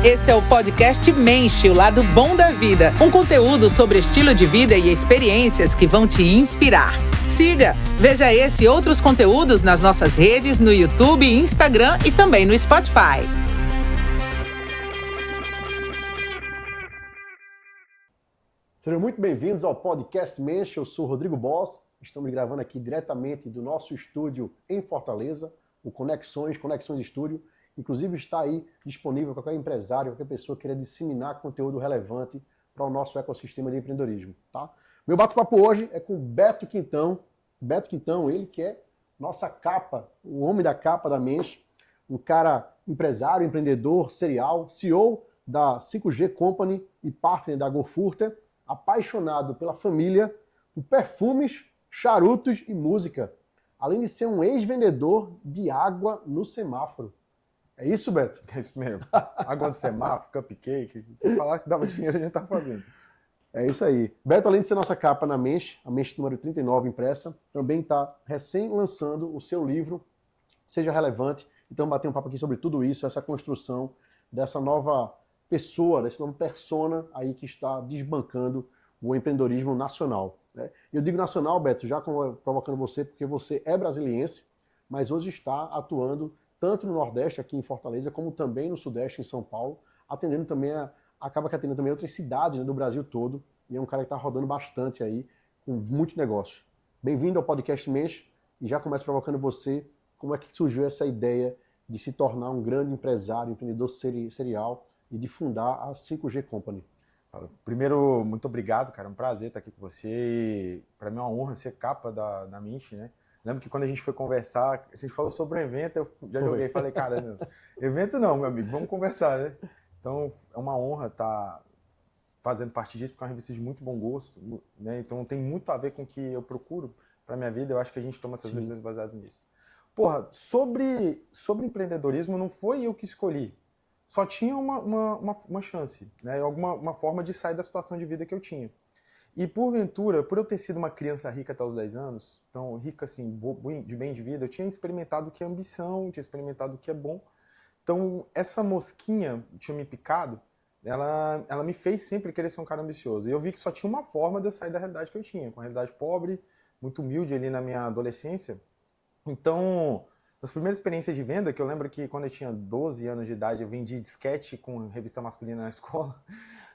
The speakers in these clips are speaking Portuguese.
Esse é o podcast Menche, o lado bom da vida. Um conteúdo sobre estilo de vida e experiências que vão te inspirar. Siga, veja esse e outros conteúdos nas nossas redes, no YouTube, Instagram e também no Spotify. Sejam muito bem-vindos ao podcast Menche. Eu sou o Rodrigo Boss. Estamos gravando aqui diretamente do nosso estúdio em Fortaleza, o Conexões Estúdio. Inclusive está aí disponível para qualquer empresário, qualquer pessoa que queira disseminar conteúdo relevante para o nosso ecossistema de empreendedorismo. Tá? Meu bate-papo hoje é com o Beto Quintão. Beto Quintão, ele que é nossa capa, o homem da capa da Menche, um cara empresário, empreendedor, serial, CEO da 5G Company e partner da GoFurter, apaixonado pela família, por perfumes, charutos e música, além de ser um ex-vendedor de água no semáforo. É isso, Beto? É isso mesmo. Água no semáforo, cupcake. Falar que dava dinheiro, a gente tá fazendo. É isso aí. Beto, além de ser nossa capa na Menche, a Menche número 39 impressa, também está recém-lançando o seu livro, Seja Relevante. Então, bater um papo aqui sobre tudo isso, essa construção dessa nova pessoa, dessa nova persona aí que está desbancando o empreendedorismo nacional. Né? Eu digo nacional, Beto, já provocando você, porque você é brasiliense, mas hoje está atuando tanto no Nordeste, aqui em Fortaleza, como também no Sudeste, em São Paulo, atendendo também, acaba que atendendo também outras cidades, né, do Brasil todo, e é um cara que está rodando bastante aí, com muitos negócios. Bem-vindo ao podcast Menche, e já começo provocando você, como é que surgiu essa ideia de se tornar um grande empresário, empreendedor serial, e de fundar a 5G Company? Primeiro, muito obrigado, cara, é um prazer estar aqui com você, para mim é uma honra ser capa da Menche, né? Lembro que quando a gente foi conversar, a gente falou sobre um evento, eu já joguei e falei, cara, meu, evento não, meu amigo, vamos conversar, né? Então, é uma honra estar fazendo parte disso, porque é uma revista de muito bom gosto, né? Então, tem muito a ver com o que eu procuro para minha vida, eu acho que a gente toma essas decisões baseadas nisso. Porra, sobre empreendedorismo, não foi eu que escolhi, só tinha uma chance, né? Uma forma de sair da situação de vida que eu tinha. E porventura, por eu ter sido uma criança rica até os 10 anos, então rica assim, de bem de vida, eu tinha experimentado o que é ambição, tinha experimentado o que é bom. Então essa mosquinha tinha me picado, ela me fez sempre querer ser um cara ambicioso. E eu vi que só tinha uma forma de eu sair da realidade que eu tinha, com a realidade pobre, muito humilde ali na minha adolescência. Então, nas primeiras experiências de venda, que eu lembro que quando eu tinha 12 anos de idade, eu vendi disquete com revista masculina na escola.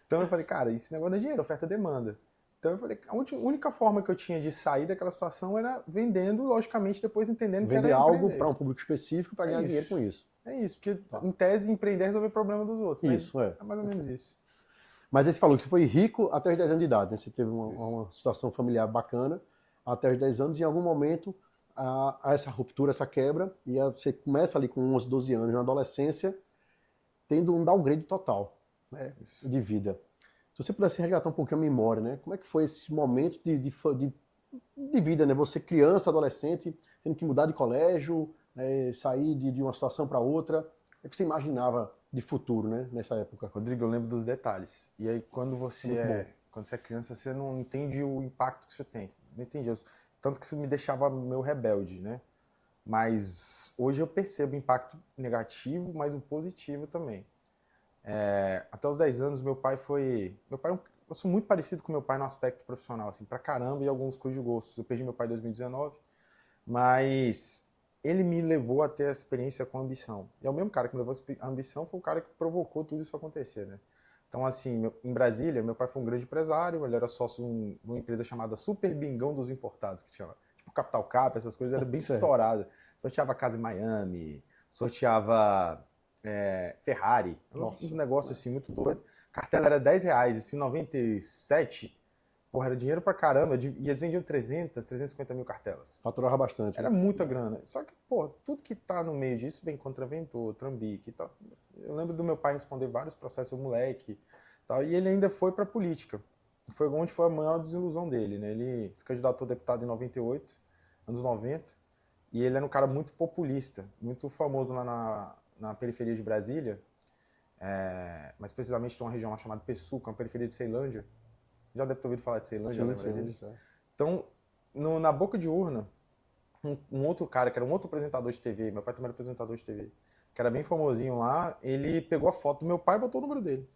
Então eu falei, cara, esse negócio dá dinheiro, oferta e demanda. Então eu falei, a única forma que eu tinha de sair daquela situação era vendendo, logicamente, depois entendendo que era vender algo para um público específico para ganhar dinheiro com isso. É isso, porque em tese empreender é resolver o problema dos outros. Isso, né? É mais ou menos isso. Mas aí você falou que você foi rico até os 10 anos de idade, né? Você teve uma situação familiar bacana até os 10 anos, e em algum momento há essa ruptura, essa quebra, e você começa ali com 11, 12 anos, na adolescência, tendo um downgrade total, né, de vida. Se você pudesse resgatar um pouquinho a memória, né? Como é que foi esse momento de vida, né? Você criança, adolescente, tendo que mudar de colégio, sair de uma situação para outra. O que você imaginava de futuro, né? Nessa época? Rodrigo, eu lembro dos detalhes. E aí, quando você é criança, você não entende o impacto que isso tem. Não entendi. Tanto que isso me deixava meio rebelde, né? Mas hoje eu percebo o impacto negativo, mas o positivo também. Até os 10 anos, meu pai, eu sou muito parecido com meu pai no aspecto profissional, assim, pra caramba, e alguns coisas de gosto. Eu perdi meu pai em 2019, mas ele me levou a ter a experiência com ambição. E é o mesmo cara que me levou a ambição, foi o cara que provocou tudo isso acontecer, né? Então, assim, em Brasília, meu pai foi um grande empresário, ele era sócio de uma empresa chamada Super Bingão dos Importados, que chama, tipo Capital Cap, essas coisas, era bem estourada. Sorteava casa em Miami, sorteava Ferrari, uns negócios assim muito doidos. Cartela era R$10, assim, 97, porra, era dinheiro pra caramba, e eles vendiam 350 mil cartelas. Faturava bastante. Era muita grana. Só que, pô, tudo que tá no meio disso vem contraventor, trambique e tal. Eu lembro do meu pai responder vários processos, moleque, tal, e ele ainda foi pra política. Foi onde foi a maior desilusão dele, né? Ele se candidatou a deputado em 98, anos 90, e ele era um cara muito populista, muito famoso lá na periferia de Brasília, mas precisamente tem uma região lá chamada Pessuca, uma periferia de Ceilândia. Já deve ter ouvido falar de Ceilândia, né, Brasília? Então, na boca de urna, um outro cara, que era um outro apresentador de TV, meu pai também era apresentador de TV, que era bem famosinho lá, ele pegou a foto do meu pai e botou o número dele.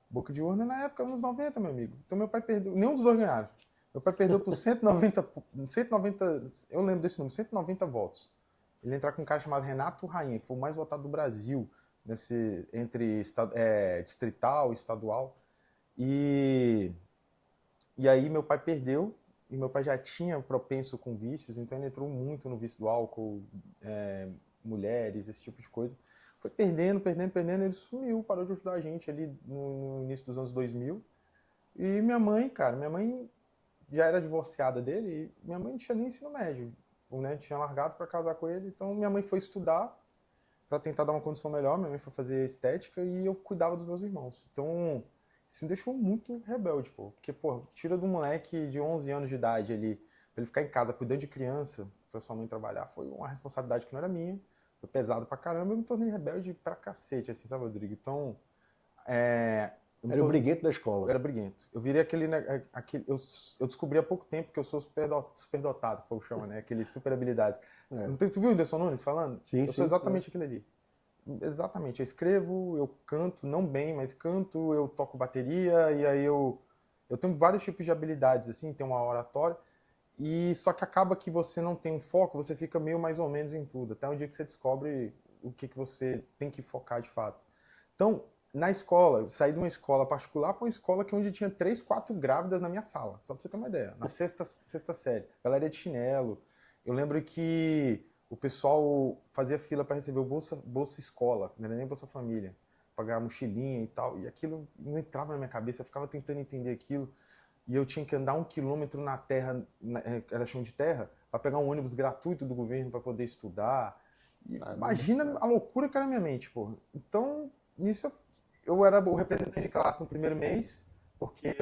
Boca de urna na época, anos 90, meu amigo. Então meu pai perdeu, nenhum dos dois ganharam. Meu pai perdeu por 190, eu lembro desse número, 190 votos. Ele entrar com um cara chamado Renato Rainha, que foi o mais votado do Brasil, entre distrital e estadual. E aí meu pai perdeu, e meu pai já tinha propenso com vícios, então ele entrou muito no vício do álcool, mulheres, esse tipo de coisa. Foi perdendo, ele sumiu, parou de ajudar a gente ali no início dos anos 2000. E minha mãe já era divorciada dele, e minha mãe não tinha nem ensino médio, né? Tinha largado para casar com ele, então minha mãe foi estudar para tentar dar uma condição melhor, minha mãe foi fazer estética e eu cuidava dos meus irmãos. Então, isso me deixou muito rebelde, pô. Porque, pô, tira do moleque de 11 anos de idade ali, pra ele ficar em casa cuidando de criança, pra sua mãe trabalhar, foi uma responsabilidade que não era minha, foi pesado pra caramba, eu me tornei rebelde pra cacete, assim, sabe, Rodrigo? Então, Era o briguento da escola. Eu era briguento. Eu virei eu descobri há pouco tempo que eu sou superdotado, como chama, né? Aqueles super habilidades. Tu viu o Whindersson Nunes falando? Sim, eu sou exatamente aquele ali. Exatamente. Eu escrevo, eu canto, não bem, mas canto, eu toco bateria, e aí eu tenho vários tipos de habilidades, assim, tem uma oratória, e só que acaba que você não tem um foco, você fica meio mais ou menos em tudo, até o dia que você descobre o que você tem que focar de fato. Então, na escola, eu saí de uma escola particular para uma escola onde tinha 3, 4 grávidas na minha sala, só para você ter uma ideia. Na sexta série. Galera ia de chinelo. Eu lembro que o pessoal fazia fila para receber o bolsa escola, não era nem Bolsa Família, pagar mochilinha e tal. E aquilo não entrava na minha cabeça, eu ficava tentando entender aquilo. E eu tinha que andar 1 quilômetro na terra, era chão de terra, para pegar um ônibus gratuito do governo para poder estudar. E imagina a loucura que era na minha mente, pô. Então, nisso eu era o representante de classe no primeiro mês, porque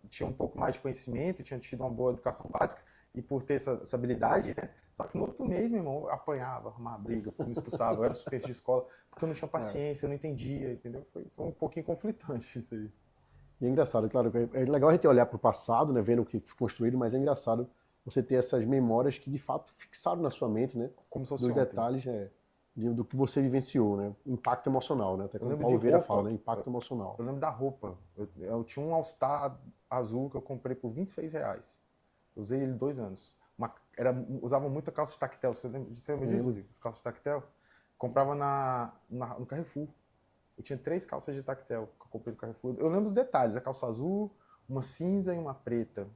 tinha um pouco mais de conhecimento, tinha tido uma boa educação básica, e por ter essa habilidade, né? Só que no outro mês, meu irmão, eu apanhava, arrumava briga, me expulsava, eu era suspenso de escola, porque eu não tinha paciência, eu não entendia, entendeu? Foi um pouquinho conflitante isso aí. E é engraçado, claro, é legal a gente olhar para o passado, né, vendo o que foi construído, mas é engraçado você ter essas memórias que de fato fixaram na sua mente, né? Como se fosse dos detalhes do que você vivenciou, né? Impacto emocional, né? Até como o Paulo Vieira fala, né? Impacto emocional. Eu lembro da roupa. Eu tinha um All-Star azul que eu comprei por R$26. Usei ele 2 anos. Usava muita calça de tactel. Você lembra disso, Rodrigo? As calças de tactel? Comprava no Carrefour. Eu tinha 3 calças de tactel que eu comprei no Carrefour. Eu lembro os detalhes. A calça azul, uma cinza e uma preta.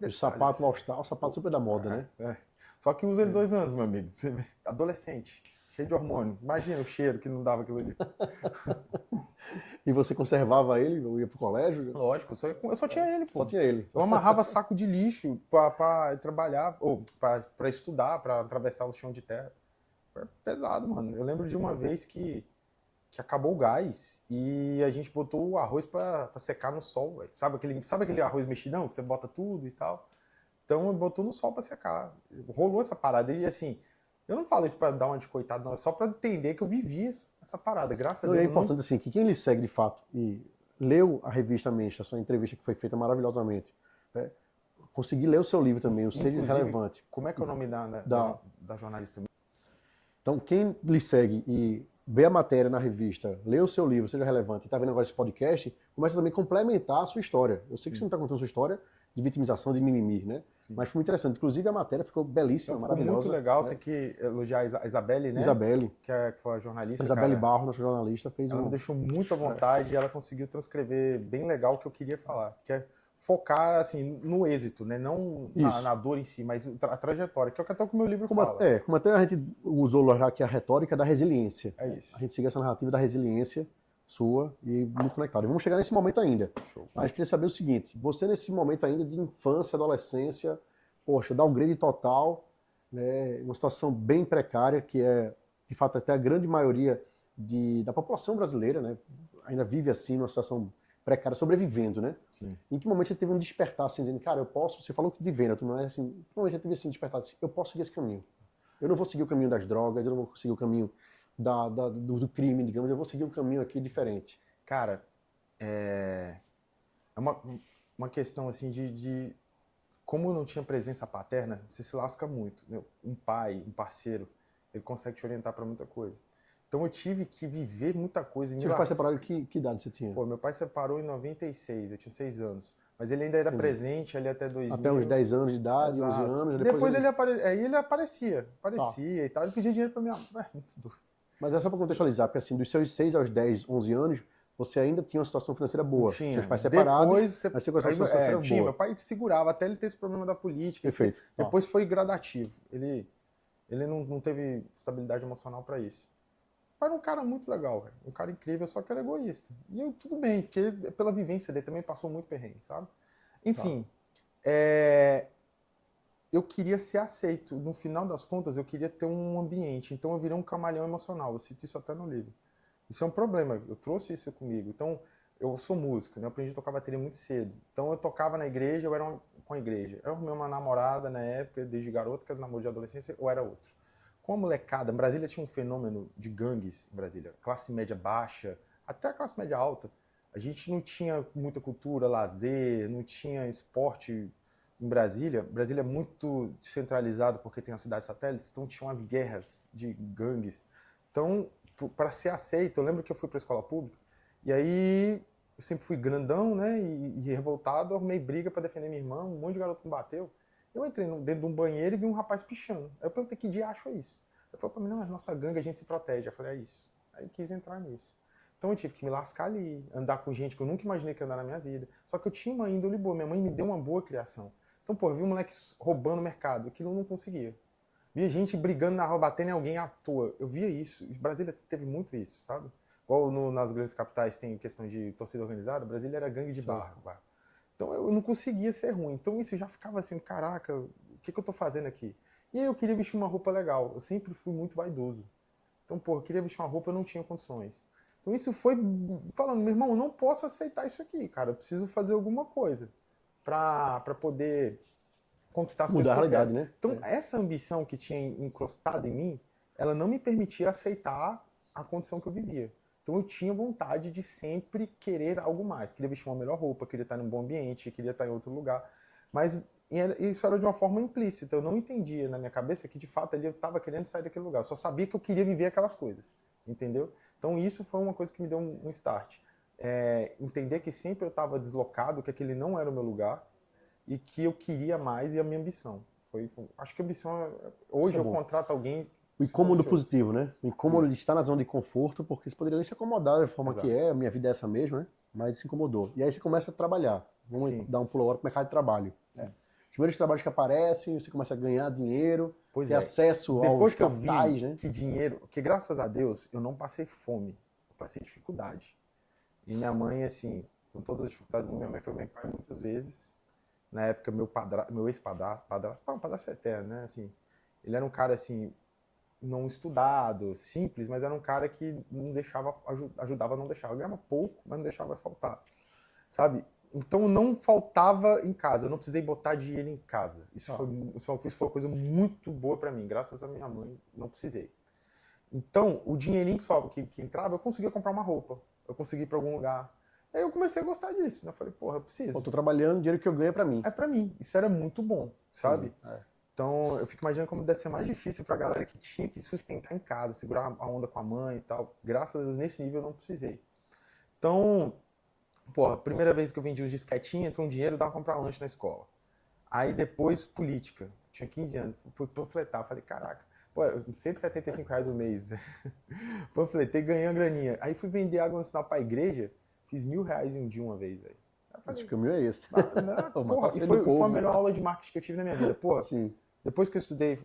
O sapato All-Star, o sapato super da moda, né? Só que usa ele 2 anos, meu amigo. Você vê, adolescente, cheio de hormônio. Imagina o cheiro que não dava aquilo ali. E você conservava ele, ou ia pro colégio? Lógico, eu só tinha ele, pô. Só tinha ele. Eu amarrava saco de lixo pra trabalhar, ou pra estudar, pra atravessar o chão de terra. Foi pesado, mano. Eu lembro de uma vez que acabou o gás e a gente botou o arroz pra secar no sol, véio. Sabe aquele arroz mexidão que você bota tudo e tal? Então botou no sol pra secar. Rolou essa parada. E assim, eu não falo isso pra dar uma de coitado, não. É só pra entender que eu vivi essa parada. Graças a Deus. É importante assim, que quem lhe segue de fato e leu a revista Mente, a sua entrevista que foi feita maravilhosamente, né? Conseguir ler o seu livro também, o Seja Relevante. Como é que é o nome da jornalista? Então, quem lhe segue e vê a matéria na revista, lê o seu livro, Seja Relevante, e está vendo agora esse podcast, começa também a complementar a sua história. Eu sei que você não está contando a sua história de vitimização, de mimimi, né? Sim. Mas foi muito interessante. Inclusive, a matéria ficou belíssima, maravilhosa. Muito legal, né? Tem que elogiar a Isabelle, né? Isabelle. Que foi a jornalista. Isabelle Barro, nossa jornalista, fez Ela me deixou muito à vontade e ela conseguiu transcrever bem legal o que eu queria falar. Que é focar assim, no êxito, né? Não na dor em si, mas a trajetória, que é até o que o meu livro fala. Como até a gente usou lá aqui a retórica da resiliência. É isso. A gente seguiu essa narrativa da resiliência sua e muito conectado. E vamos chegar nesse momento ainda. Show. Mas queria saber o seguinte, você nesse momento ainda de infância, adolescência, poxa, downgrade total, né? Uma situação bem precária, que é, de fato, até a grande maioria da população brasileira, né? Ainda vive assim, numa situação precária, sobrevivendo, né? Sim. Em que momento você teve um despertar, assim, dizendo, cara, eu posso, você falou que de venda, não é assim, em que momento você teve assim, despertar, assim, eu posso seguir esse caminho. Eu não vou seguir o caminho das drogas, eu não vou seguir o caminho do crime, digamos, eu vou seguir um caminho aqui diferente. Cara, é uma questão assim de como não tinha presença paterna, você se lasca muito. Né? Um pai, um parceiro, ele consegue te orientar para muita coisa. Então eu tive que viver muita coisa. Seus pais separaram, que idade você tinha? Pô, meu pai separou em 96, eu tinha 6 anos. Mas ele ainda era presente ali até 2000. Até uns 10 anos de idade, Exato. 11 anos. Depois ele aparecia e tal. Ele pedia dinheiro pra minha mãe. Muito doido. Mas é só para contextualizar, porque assim, dos seus 6 aos 10, 11 anos, você ainda tinha uma situação financeira boa. Tinha. Seus pais separados, mas você com a situação financeira boa. Meu pai te segurava até ele ter esse problema da política. Perfeito. Depois foi gradativo. Ele não teve estabilidade emocional para isso. Pai era um cara muito legal, velho. Um cara incrível, só que era egoísta. E eu, tudo bem, porque pela vivência dele também passou muito perrengue, sabe? Enfim, eu queria ser aceito. No final das contas, eu queria ter um ambiente. Então eu virei um camaleão emocional. Eu cito isso até no livro. Isso é um problema. Eu trouxe isso comigo. Então, eu sou músico, né? Eu aprendi a tocar bateria muito cedo. Então eu tocava na igreja, eu era com a igreja. Eu arrumei uma namorada na época, desde garoto, que era namoro de adolescência, ou era outro. Com a molecada, Brasília tinha um fenômeno de gangues em Brasília. Classe média baixa, até a classe média alta. A gente não tinha muita cultura, lazer, não tinha esporte em Brasília. Brasília é muito descentralizado porque tem as cidades satélites, então tinham as guerras de gangues. Então, para ser aceito, eu lembro que eu fui para a escola pública, e aí eu sempre fui grandão, né, e revoltado, arrumei briga para defender minha irmã, um monte de garoto me bateu. Eu entrei dentro de um banheiro e vi um rapaz pichando. Aí eu perguntei, que diacho é isso? Ele falou para mim, não, é nossa gangue, a gente se protege. Eu falei, é isso. Aí eu quis entrar nisso. Então eu tive que me lascar ali, andar com gente que eu nunca imaginei que ia andar na minha vida. Só que eu tinha uma índole boa, minha mãe me deu uma boa criação. Então, pô, eu vi um moleque roubando o mercado, aquilo eu não conseguia. Via gente brigando na rua, batendo em alguém à toa. Eu via isso. Brasília teve muito isso, sabe? Igual nas grandes capitais tem questão de torcida organizada, Brasília era gangue de barra. Então eu não conseguia ser ruim. Então isso já ficava assim, caraca, o que eu tô fazendo aqui? E aí eu queria vestir uma roupa legal. Eu sempre fui muito vaidoso. Então, pô, eu queria vestir uma roupa, eu não tinha condições. Então isso foi falando, meu irmão, eu não posso aceitar isso aqui, cara. Eu preciso fazer alguma coisa pra poder conquistar as coisas. Mudar a realidade, né? Então essa ambição que tinha encrostado em mim, ela não me permitia aceitar a condição que eu vivia. Então eu tinha vontade de sempre querer algo mais. Queria vestir uma melhor roupa, queria estar em um bom ambiente, queria estar em outro lugar. Mas isso era de uma forma implícita. Eu não entendia na minha cabeça que de fato ali eu estava querendo sair daquele lugar. Eu só sabia que eu queria viver aquelas coisas. Entendeu? Então isso foi uma coisa que me deu um start. Entender que sempre eu estava deslocado, que aquele não era o meu lugar e que eu queria mais e a minha ambição. Acho que a ambição... Hoje eu contrato alguém... O incômodo positivo, né? O incômodo de estar na zona de conforto, porque você poderia nem se acomodar da forma que é, a minha vida é essa mesmo, né? Mas se incomodou. E aí você começa a trabalhar. Vamos dar um pulo agora para o mercado de trabalho. Os primeiros trabalhos que aparecem, você começa a ganhar dinheiro, ter acesso aos capitais, né? Que dinheiro, que graças a Deus eu não passei fome, eu passei dificuldade. E minha mãe, assim, com todas as dificuldades, minha mãe foi meu pai muitas vezes. Na época, meu ex-padrasto, padrasto eterno, né? Assim, ele era um cara, assim, não estudado, simples, mas era um cara que não deixava, ajudava a não deixar. Eu ganhava pouco, mas não deixava faltar, sabe? Então não faltava em casa, eu não precisei botar dinheiro em casa. Isso foi uma coisa muito boa para mim, graças a minha mãe, não precisei. Então, o dinheirinho que entrava, eu conseguia comprar uma roupa, eu conseguia ir para algum lugar. Aí eu comecei a gostar disso, né? Eu falei, porra, eu preciso. Eu tô trabalhando, o dinheiro que eu ganho é para mim. É para mim, isso era muito bom, sabe? Então, eu fico imaginando como deve ser mais difícil pra galera que tinha que sustentar em casa, segurar a onda com a mãe e tal. Graças a Deus, nesse nível eu não precisei. Então, a primeira vez que eu vendi os disquetinhos, entrou um dinheiro, dava pra comprar lanche na escola. Aí depois, política. Tinha 15 anos, fui panfletar, falei, caraca, R$175 o mês. Panfletei, ganhei uma graninha. Aí fui vender água no sinal pra igreja, fiz R$1.000 em um dia uma vez, velho. Acho que o meu é esse. E foi a melhor aula de marketing que eu tive na minha vida. Sim. Depois que eu estudei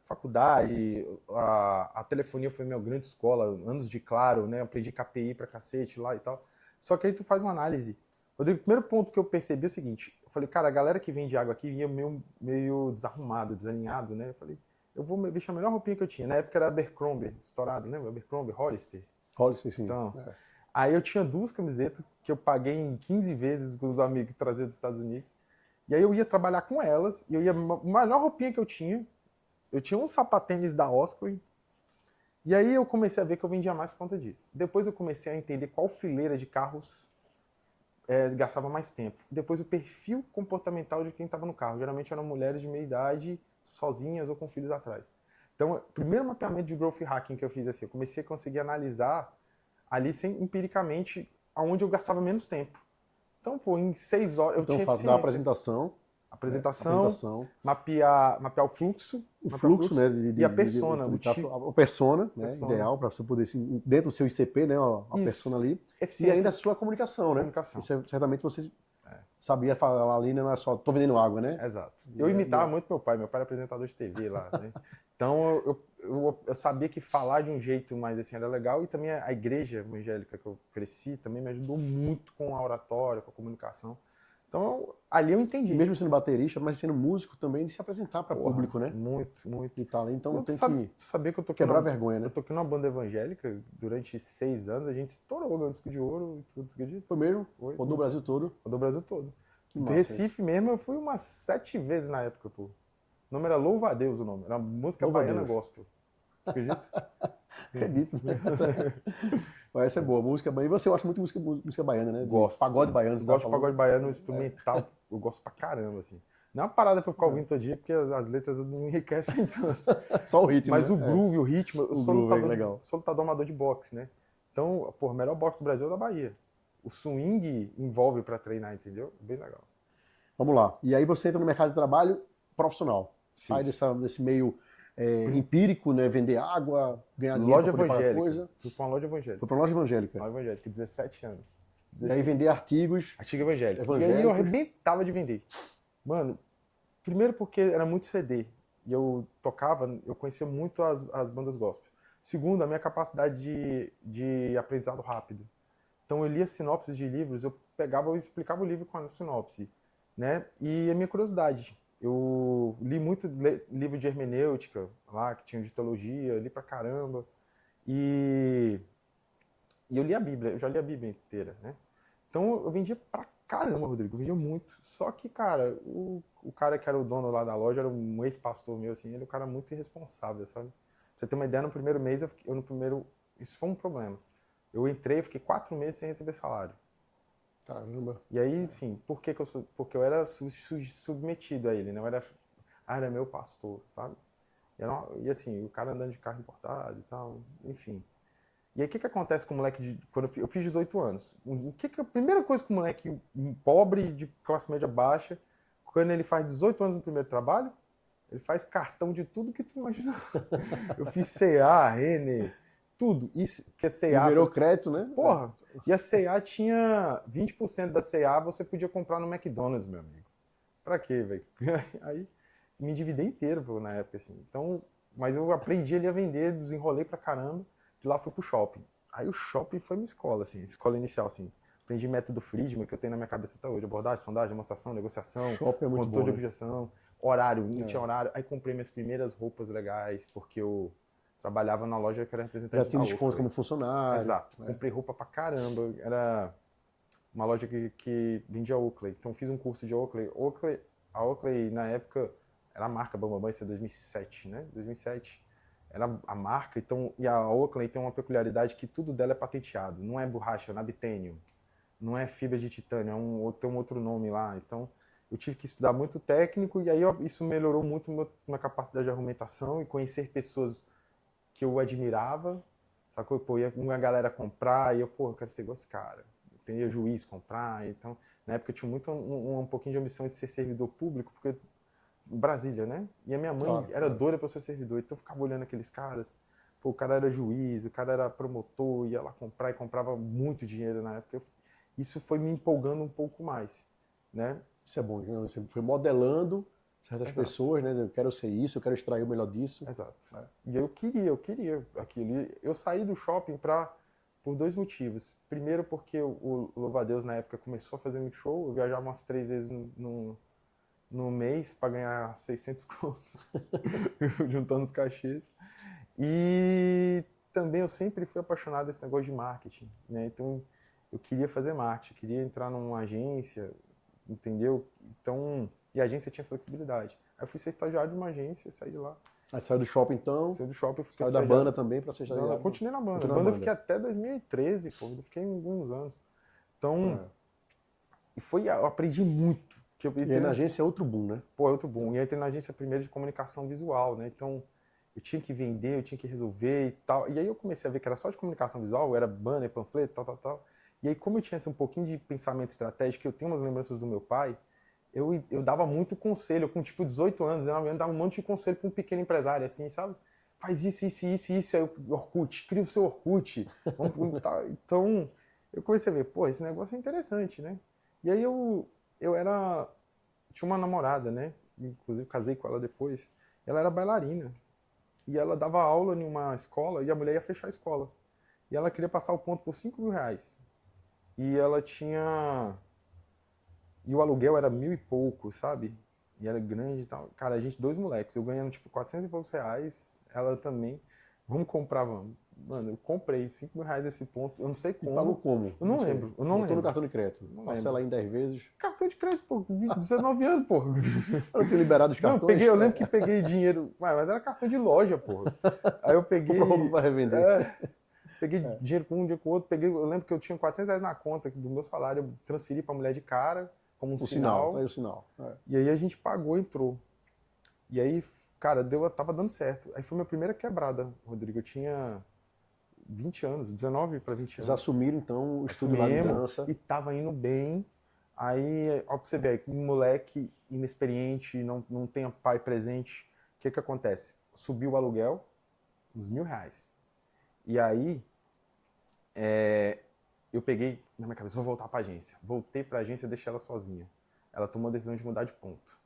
faculdade, a telefonia foi minha grande escola, anos de Claro, né? Aprendi KPI pra cacete lá e tal. Só que aí tu faz uma análise. Rodrigo, o primeiro ponto que eu percebi é o seguinte. Eu falei, cara, a galera que vende água aqui ia meio desarrumado, desalinhado, né? Eu falei, eu vou vestir a melhor roupinha que eu tinha. Na época era Abercrombie, estourado, lembra? Abercrombie, Hollister. Hollister, sim. Então, aí eu tinha 2 camisetas que eu paguei em 15 vezes com os amigos que traziam dos Estados Unidos. E aí eu ia trabalhar com elas, e a melhor roupinha que eu tinha um sapatênis da Oscar, e aí eu comecei a ver que eu vendia mais por conta disso. Depois eu comecei a entender qual fileira de carros gastava mais tempo. Depois o perfil comportamental de quem estava no carro. Geralmente eram mulheres de meia idade, sozinhas ou com filhos atrás. Então, o primeiro mapeamento de growth hacking que eu fiz assim, eu comecei a conseguir analisar ali empiricamente aonde eu gastava menos tempo. Então, pô, em 6 horas eu Então, tinha o fato da eficiência. apresentação, Mapear o fluxo, o fluxo, né, e a persona, o persona, né, ideal para você poder, assim, dentro do seu ICP, né, ó, a persona ali, e ainda a sua comunicação, né? Comunicação. Isso certamente você sabia falar ali, né, não é só tô vendendo água, né? Exato. Eu imitava muito meu pai era apresentador de TV lá, né? Então eu sabia que falar de um jeito mais assim era legal, e também a igreja evangélica que eu cresci também me ajudou muito com a oratória, com a comunicação. Então, ali eu entendi. E mesmo sendo baterista, mas sendo músico também, de se apresentar para público, né? Muito, muito. E tal. Então tu tem sabe, que tu sabia que eu toquei quebrar vergonha, né? Eu toquei numa banda evangélica durante 6 anos, a gente estourou, ganhou disco de ouro e tudo, acredita? Foi mesmo? Foi. Rodou o Brasil todo? Rodou o Brasil todo. Que Do massa Recife mesmo, eu fui umas 7 vezes na época, pô. O nome era Louva a Deus, o nome. Era música Louva a baiana Deus. gospel. Acredita? Acredito. Mas essa é boa, música baiana. E você gosta muito de música baiana, né? De Gosto. pagode baiano. Eu gosto de pagode baiano, instrumental. Eu gosto pra caramba, assim. Não é uma parada pra eu ficar ouvindo todo dia, porque as letras não enriquecem tanto. Só o ritmo, Mas né? o groove, o ritmo, eu sou legal. lutador amador de boxe, né? Então, pô, o melhor boxe do Brasil é o da Bahia. O swing envolve pra treinar, entendeu? Bem legal. Vamos lá. E aí você entra no mercado de trabalho profissional. Sai desse meio empírico, né? Vender água, ganhar dinheiro Loja pra poder pagar evangélica. coisa. Fui pra uma loja evangélica. Foi pra loja evangélica. Loja evangélica, 17 anos. E aí vender artigos. Artigo evangélico. E aí eu arrebentava de vender. Mano, primeiro porque era muito CD. E eu tocava, eu conhecia muito as bandas gospel. Segundo, a minha capacidade de aprendizado rápido. Então eu lia sinopses de livros, eu explicava o livro com a sinopse, né? E a minha curiosidade. Eu li muito livro de hermenêutica, lá, que tinha de teologia, li pra caramba. E eu li a Bíblia, eu já li a Bíblia inteira, né? Então eu vendia pra caramba, Rodrigo, eu vendia muito. Só que, cara, o cara que era o dono lá da loja era um ex-pastor meu, assim, ele era um cara muito irresponsável, sabe? Pra você ter uma ideia, no primeiro mês, isso foi um problema. Eu entrei, fiquei 4 meses sem receber salário. Caramba. E aí, sim, porque eu era submetido a ele, né? Era meu pastor, sabe? E assim, o cara andando de carro importado e tal, enfim. E aí, o que acontece com o moleque quando eu fiz 18 anos? A primeira coisa que o moleque pobre, de classe média baixa, quando ele faz 18 anos no primeiro trabalho, ele faz cartão de tudo que tu imagina. Eu fiz CA, Renner, tudo. Isso, que a CA... Liberou crédito, né? Porra! E a CA tinha 20% da CA, você podia comprar no McDonald's, meu amigo. Pra quê, velho? Aí me endividei inteiro, pô, na época, assim. Então, mas eu aprendi ali a vender, desenrolei pra caramba. De lá fui pro shopping. Aí o shopping foi minha escola, assim, escola inicial, assim. Aprendi método Friedman, que eu tenho na minha cabeça até hoje. Abordagem, sondagem, demonstração, negociação, shopping é muito condutor bom, de né? objeção, horário, não tinha horário. Aí comprei minhas primeiras roupas legais, porque eu trabalhava na loja que era representante já tinha desconto como funcionário. Exato. Comprei roupa pra caramba. Era uma loja que vendia Oakley. Então fiz um curso de Oakley. A Oakley, na época, era a marca Bambambam, isso é 2007, né? 2007. Era a marca, então, e a Oakley tem uma peculiaridade que tudo dela é patenteado. Não é borracha, é nabitênio. Não é fibra de titânio, tem um outro nome lá. Então, eu tive que estudar muito técnico e aí isso melhorou muito minha capacidade de argumentação e conhecer pessoas que eu admirava. Sacou? Pô, ia uma galera comprar e eu quero ser igual esse cara. Eu ia juiz comprar. Então, na época eu tinha muito um pouquinho de ambição de ser servidor público, porque Brasília, né? E a minha mãe era doida para ser servidor, então eu ficava olhando aqueles caras. Pô, o cara era juiz, o cara era promotor, ia lá comprar e comprava muito dinheiro na época. Isso foi me empolgando um pouco mais, né? Isso é bom, né? Você foi modelando certas pessoas, né? Eu quero ser isso, eu quero extrair o melhor disso. Exato. E eu queria aquilo. Eu saí do shopping por 2 motivos. Primeiro porque o Louva a Deus na época começou a fazer muito show, eu viajava umas 3 vezes no mês para ganhar 600 contos, juntando os cachês. E também eu sempre fui apaixonado desse negócio de marketing, né? Então eu queria fazer marketing, queria entrar numa agência, entendeu? Então, e a agência tinha flexibilidade. Aí eu fui ser estagiário de uma agência, saí de lá. Aí saiu do shopping então? Saiu do shopping, fui saiu da banda também para ser estagiário? Não, eu continuei na banda. Na banda eu fiquei até 2013, pô, eu fiquei alguns anos. Então, eu aprendi muito. E aí na agência é outro boom, né? Pô, é outro boom. E aí entrei na agência primeiro de comunicação visual, né? Então, eu tinha que vender, eu tinha que resolver e tal. E aí eu comecei a ver que era só de comunicação visual, era banner, panfleto, tal. E aí, como eu tinha assim, um pouquinho de pensamento estratégico, eu tenho umas lembranças do meu pai, eu dava muito conselho, com tipo 18 anos, 19 anos, dava um monte de conselho para um pequeno empresário, assim, sabe? Faz isso, aí o Orkut, cria o seu Orkut. Tal. Então, eu comecei a ver, pô, esse negócio é interessante, né? E aí tinha uma namorada, né? Inclusive casei com ela depois. Ela era bailarina. E ela dava aula em uma escola e a mulher ia fechar a escola. E ela queria passar o ponto por R$ 5.000. E ela tinha... E o aluguel era 1.000 e pouco, sabe? E era grande e tal. Cara, a gente, 2 moleques, eu ganhando tipo 400 e poucos reais, ela também. Vamos comprar, vamos. Mano, eu comprei R$ 5.000 esse ponto, eu não sei como. E pagou como? Eu não lembro, eu não Botou lembro. no cartão de crédito. Não Parcela lembro. em 10 vezes. Cartão de crédito, pô, 19 anos, pô. Eu não tinha liberado os cartões. Não, eu lembro que peguei dinheiro, mas era cartão de loja, pô. Aí eu peguei... Comprou roupa pra revender. Peguei dinheiro com um, dinheiro com o outro. Eu lembro que eu tinha R$ 400 na conta do meu salário, eu transferi pra mulher de cara, como um sinal. Tá aí o sinal. E aí a gente pagou, entrou. E aí, cara, tava dando certo. Aí foi minha primeira quebrada, Rodrigo. Eu tinha 20 anos, 19 para 20 anos. Eles assumiram, então, o estúdio lá de dança. E tava indo bem. Aí, ó, pra você ver, um moleque inexperiente, não tem pai presente, o que acontece? Subiu o aluguel, uns R$ 1.000. E aí, eu peguei na minha cabeça, vou voltar pra agência. Voltei pra agência e deixei ela sozinha. Ela tomou a decisão de mudar de ponto.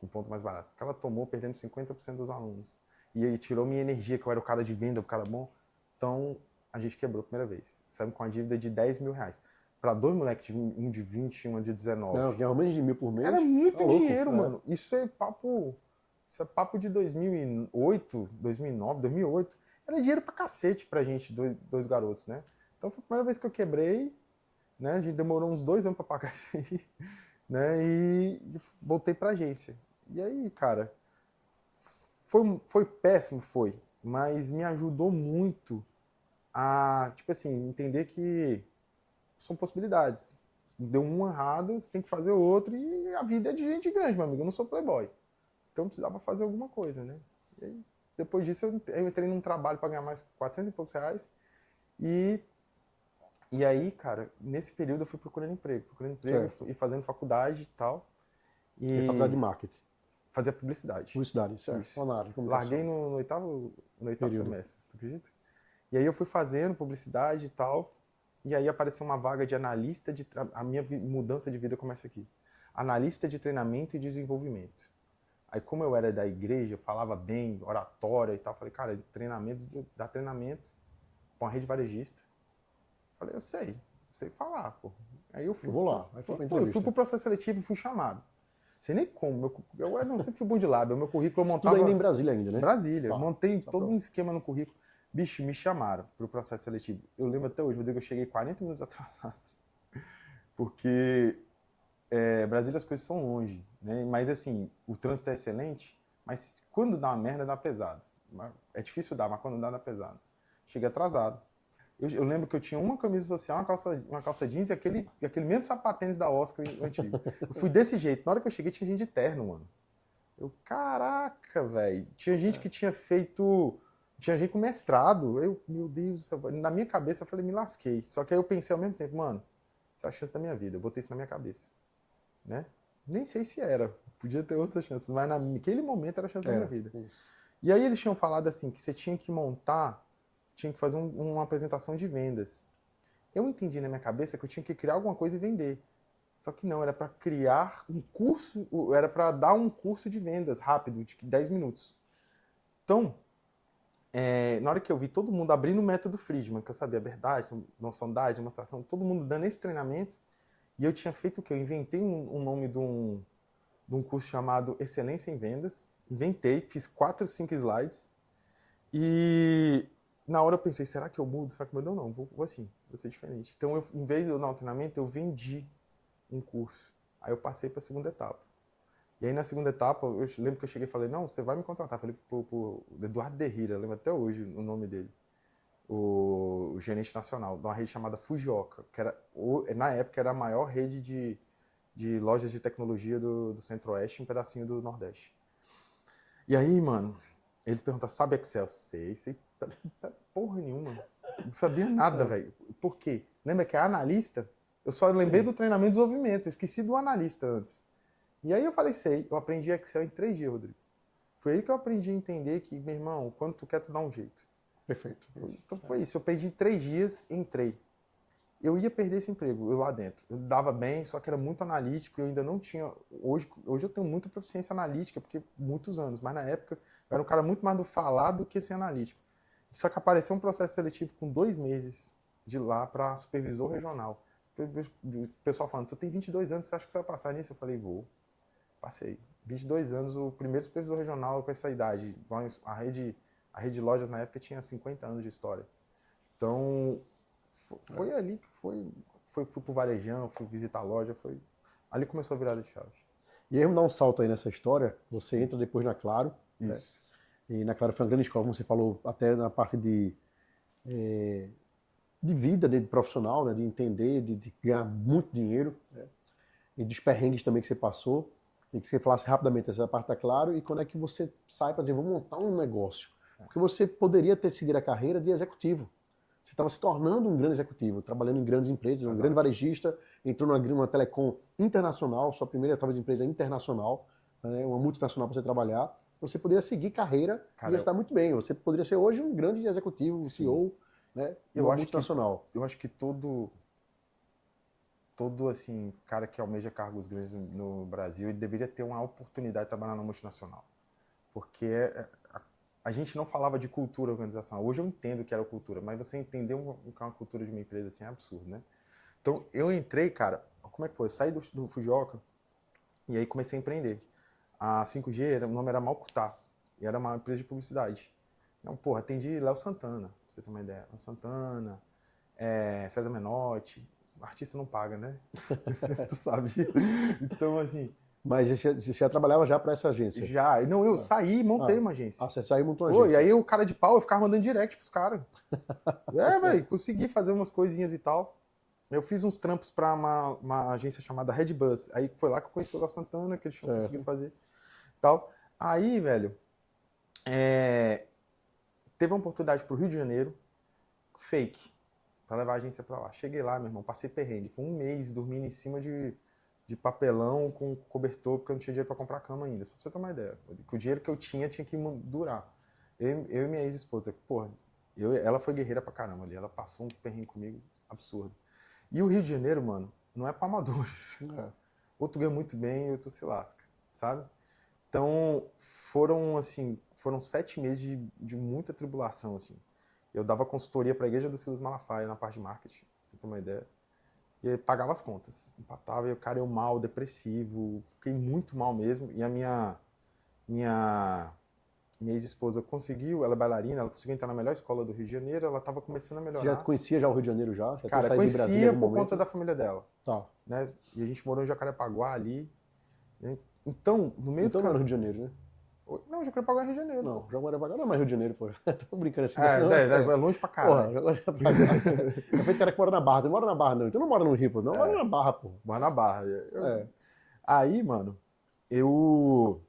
Um ponto mais barato. Porque ela tomou perdendo 50% dos alunos. E aí tirou minha energia, que eu era o cara de venda, o cara bom. Então, a gente quebrou a primeira vez. Saímos com a dívida de R$ 10.000. Para 2 moleques, um de 20 e um de 19. Não, ganhava menos de 1.000 por mês. Era muito louco, dinheiro, mano. Isso é papo de 2008, 2009, 2008. Era dinheiro pra cacete pra gente, dois garotos, né? Então foi a primeira vez que eu quebrei, né? A gente demorou uns 2 anos pra pagar isso aí, né? E voltei pra agência. E aí, cara, foi péssimo, mas me ajudou muito a, tipo assim, entender que são possibilidades. Deu um errado, você tem que fazer outro, e a vida é de gente grande, meu amigo, eu não sou playboy. Então eu precisava fazer alguma coisa, né? E aí, depois disso eu entrei num trabalho para ganhar mais 400 e poucos reais, e aí, cara, nesse período eu fui procurando emprego e fazendo faculdade e tal. E faculdade de marketing. Fazia publicidade. Publicidade, certo. Larguei no oitavo semestre, tu acredita? E aí eu fui fazendo publicidade e tal, e aí apareceu uma vaga de analista a minha mudança de vida começa aqui. Analista de treinamento e desenvolvimento. Aí como eu era da igreja, falava bem, oratória e tal, falei, cara, dá treinamento pra uma rede varejista. Falei, eu sei falar, pô. Aí eu fui. Eu vou lá. Aí eu fui pro processo seletivo e fui chamado. Sei nem como. Eu não sempre fui bom de lábio. Meu currículo eu montava... Tudo ainda em Brasília ainda, né? Brasília. Montei todo um esquema no currículo. Bicho, me chamaram pro processo seletivo. Eu lembro até hoje, eu cheguei 40 minutos atrasado. Porque Brasília as coisas são longe, né? Mas assim, o trânsito é excelente, mas quando dá uma merda, dá pesado. É difícil dar, mas quando dá pesado. Cheguei atrasado. Eu lembro que eu tinha uma camisa social, uma calça jeans e aquele mesmo sapatênis da Oscar antigo. Eu fui desse jeito. Na hora que eu cheguei, tinha gente de terno, mano. Caraca, velho. Tinha gente que tinha feito... Tinha gente com mestrado. Meu Deus, na minha cabeça eu falei, me lasquei. Só que aí eu pensei ao mesmo tempo, mano, essa é a chance da minha vida. Eu botei isso na minha cabeça. Né? Nem sei se era. Podia ter outras chances, mas naquele momento era a chance da minha vida. Isso. E aí eles tinham falado assim, que você tinha que fazer uma apresentação de vendas. Eu entendi na minha cabeça que eu tinha que criar alguma coisa e vender. Só que não, era para criar um curso, era para dar um curso de vendas rápido, de 10 minutos. Então, na hora que eu vi todo mundo abrindo o método Friedman, que eu sabia a verdade, sondagem, demonstração, todo mundo dando esse treinamento, e eu tinha feito o quê? Eu inventei um nome de um curso chamado Excelência em Vendas, fiz 4, 5 slides, e na hora eu pensei, será que eu mudo? Será que eu mudo? Não, vou assim, vou ser diferente. Então, em vez de eu dar um treinamento, eu vendi um curso. Aí eu passei para a segunda etapa. E aí na segunda etapa, eu lembro que eu cheguei e falei, não, você vai me contratar. Falei pro Eduardo Derrira, lembro até hoje o nome dele, o gerente nacional, de uma rede chamada Fujioka, que na época era a maior rede de lojas de tecnologia do Centro-Oeste, um pedacinho do Nordeste. E aí, mano, Eles perguntam, sabe Excel? Sei porra nenhuma. Não sabia nada, velho. Por quê? Lembra que é analista? Eu só lembrei do treinamento e desenvolvimento, esqueci do analista antes. E aí eu falei, sei, eu aprendi Excel em 3 dias, Rodrigo. Foi aí que eu aprendi a entender que, meu irmão, quando tu quer, tu dá um jeito. Perfeito. Então foi isso, eu perdi 3 dias, entrei. Eu ia perder esse emprego, eu lá dentro. Eu dava bem, só que era muito analítico, eu ainda não tinha... Hoje eu tenho muita proficiência analítica, porque muitos anos, mas na época eu era um cara muito mais do falar do que ser analítico. Só que apareceu um processo seletivo com 2 meses de lá para supervisor regional. O pessoal falando, tu tem 22 anos, você acha que você vai passar nisso? Eu falei, vou. Passei. 22 anos, o primeiro supervisor regional com essa idade. A rede de lojas na época tinha 50 anos de história. Então, foi ali que fui pro varejão, fui visitar a loja, ali começou a virada de chave. E aí, vamos dar um salto aí nessa história. Você entra depois na Claro. Isso. Né? E na Claro foi uma grande escola, como você falou, até na parte de vida, de profissional, né? De entender, de ganhar muito dinheiro. Né? E dos perrengues também que você passou. E que você falasse rapidamente essa parte da Claro. E quando é que você sai para dizer, vou montar um negócio? Porque você poderia ter seguido a carreira de executivo. Você estava se tornando um grande executivo, trabalhando em grandes empresas, um grande varejista, entrou numa telecom internacional, sua primeira talvez empresa internacional, né, uma multinacional para você trabalhar. Você poderia seguir carreira e ia estar muito bem. Você poderia ser hoje um grande executivo, um CEO, né, uma multinacional. Eu acho que todo assim, cara que almeja cargos grandes no Brasil, ele deveria ter uma oportunidade de trabalhar na multinacional. Porque a gente não falava de cultura organizacional. Hoje eu entendo que era cultura, mas você entender o que é uma cultura de uma empresa assim é absurdo, né? Então eu entrei, cara, como é que foi? Eu saí do Fujioka e aí comecei a empreender. A 5G, o nome era Malcutar, e era uma empresa de publicidade. Então, porra, atendi Léo Santana, pra você ter uma ideia. Léo Santana, César Menotti. O artista não paga, né? Tu sabe. Então, assim... Mas você já trabalhava já para essa agência? Já. Não, eu saí e montei uma agência. Você saiu e montou uma agência. E aí o cara de pau, eu ficava mandando direct pros caras. Velho, consegui fazer umas coisinhas e tal. Eu fiz uns trampos pra uma agência chamada Redbus. Aí foi lá que eu conheci o Léo Santana, que eles tinham conseguido fazer. Tal. Aí, velho, teve uma oportunidade pro Rio de Janeiro, fake, pra levar a agência pra lá. Cheguei lá, meu irmão, passei perrengue. Foi um mês dormindo em cima de papelão com cobertor, porque eu não tinha dinheiro pra comprar cama ainda. Só pra você ter uma ideia. O dinheiro que eu tinha que durar. Eu e minha ex-esposa, porra, ela foi guerreira pra caramba ali. Ela passou um perrengue comigo absurdo. E o Rio de Janeiro, mano, não é pra amadores. Ou tu ganha muito bem, ou tu se lasca, sabe? Então, foram 7 meses de muita tribulação, assim. Eu dava consultoria pra Igreja do Silas Malafaia na parte de marketing, pra você ter uma ideia. E aí pagava as contas. Empatava, e o cara eu mal, depressivo, fiquei muito mal mesmo. E a minha ex-esposa conseguiu, ela é bailarina, ela conseguiu entrar na melhor escola do Rio de Janeiro, ela estava começando a melhorar. Você já conhecia já o Rio de Janeiro já? Cara, conhecia por conta da família dela. Tá. Né? E a gente morou em Jacarepaguá ali. Né? Então, no meio do... Então não era Rio de Janeiro, né? Não, Jacarepaguá é Rio de Janeiro. Não, Jacarepaguá não é mais Rio de Janeiro, pô. Tô brincando assim. É longe pra caralho. Porra, Jacarepaguá. Eu falei cara que mora na Barra. Não mora na Barra, não. Então não mora no Rio, pô. Não, mora na Barra, pô. Mora na Barra. Aí, mano, eu...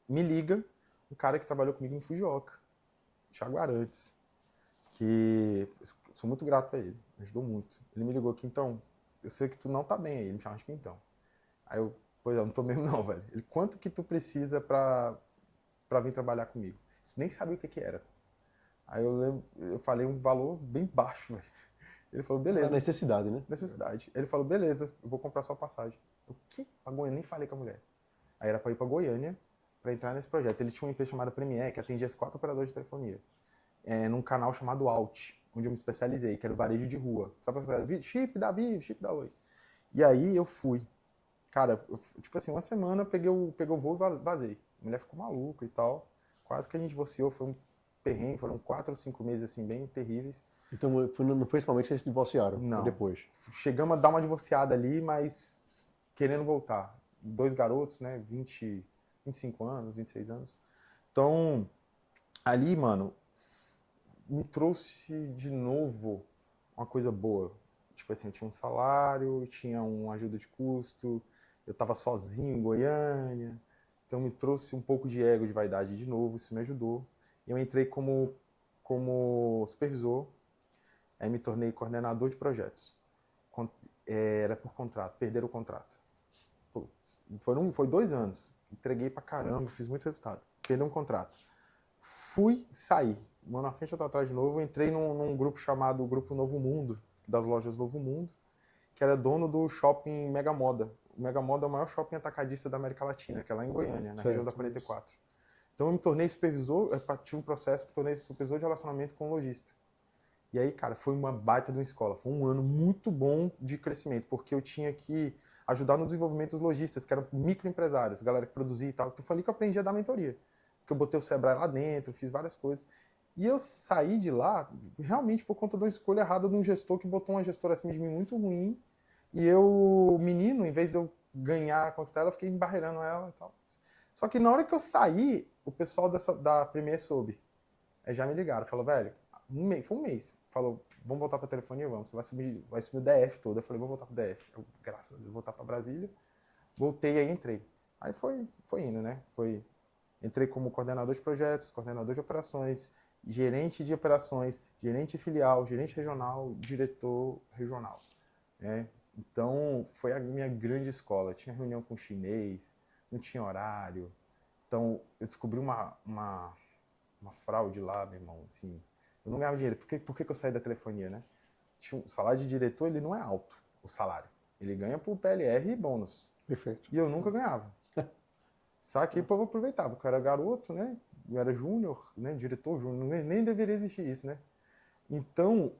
Me liga um cara que trabalhou comigo em Fujioka, Thiago Arantes, que sou muito grato a ele, me ajudou muito. Ele me ligou aqui, então, eu sei que tu não tá bem aí, ele me chama de Quintão. Aí eu, pois é, eu não tô mesmo não, velho. Ele, quanto que tu precisa pra vir trabalhar comigo? Você nem sabia o que era. Aí eu falei um valor bem baixo, velho. Ele falou, beleza. Necessidade, né? Necessidade. Ele falou, beleza, eu vou comprar sua passagem. Eu, que? Pra Goiânia, nem falei com a mulher. Aí era pra ir pra Goiânia, para entrar nesse projeto. Ele tinha uma empresa chamada Premier, que atendia as 4 operadoras de telefonia, num canal chamado Alt, onde eu me especializei, que era o varejo de rua. Sabe o que era? Chip da Vivo, chip da Oi. E aí eu fui. Cara, tipo assim, uma semana peguei o voo e vazei. A mulher ficou maluca e tal. Quase que a gente divorciou, foi um perrengue, foram 4 ou 5 meses assim, bem terríveis. Então não foi principalmente que eles se divorciaram? Não. Foi depois? Chegamos a dar uma divorciada ali, mas querendo voltar. 2 garotos, né, 25 anos, 26 anos. Então, ali, mano, me trouxe de novo uma coisa boa. Tipo assim, eu tinha um salário, tinha uma ajuda de custo, eu tava sozinho em Goiânia. Então me trouxe um pouco de ego, de vaidade de novo, isso me ajudou. Eu entrei como supervisor, aí me tornei coordenador de projetos. Era por contrato, perderam o contrato. Putz, foi 2 anos, entreguei pra caramba, fiz muito resultado. Perdi um contrato. Saí. Um ano na frente, outro atrás de novo, eu entrei num grupo chamado Grupo Novo Mundo, das lojas Novo Mundo, que era dono do shopping Mega Moda. O Mega Moda é o maior shopping atacadista da América Latina, que é lá em Goiânia, na região da 44. Então eu me tornei supervisor, eu tive um processo, me tornei supervisor de relacionamento com o lojista. E aí, cara, foi uma baita de uma escola. Foi um ano muito bom de crescimento, porque eu tinha que ajudar no desenvolvimento dos lojistas, que eram microempresários, galera que produzia e tal. Então foi ali que eu aprendi a dar mentoria. Porque eu botei o Sebrae lá dentro, fiz várias coisas. E eu saí de lá realmente por conta de uma escolha errada de um gestor que botou uma gestora acima de mim muito ruim. E eu, menino, em vez de eu ganhar, conquistar ela, eu fiquei embarreirando ela e tal. Só que na hora que eu saí, o pessoal da Premier soube. Aí já me ligaram, falou, velho, foi um mês. Falou, vamos voltar pra telefonia? Vamos. Você vai subir o DF todo. Eu falei, vou voltar pro DF. Graças a Deus, vou voltar pra Brasília. Voltei, aí entrei. Aí foi indo, né? Entrei como coordenador de projetos, coordenador de operações, gerente de operações, gerente de filial, gerente regional, diretor regional. Né? Então, foi a minha grande escola. Eu tinha reunião com chinês, não tinha horário. Então, eu descobri uma fraude lá, meu irmão, assim. Eu não ganhava dinheiro. Por que eu saí da telefonia, né? O salário de diretor, ele não é alto, o salário. Ele ganha por PLR e bônus. Perfeito. E eu nunca ganhava. Sabe que o povo aproveitava. Eu era garoto, né? Eu era júnior, né? Diretor júnior. Nem deveria existir isso, né? Então,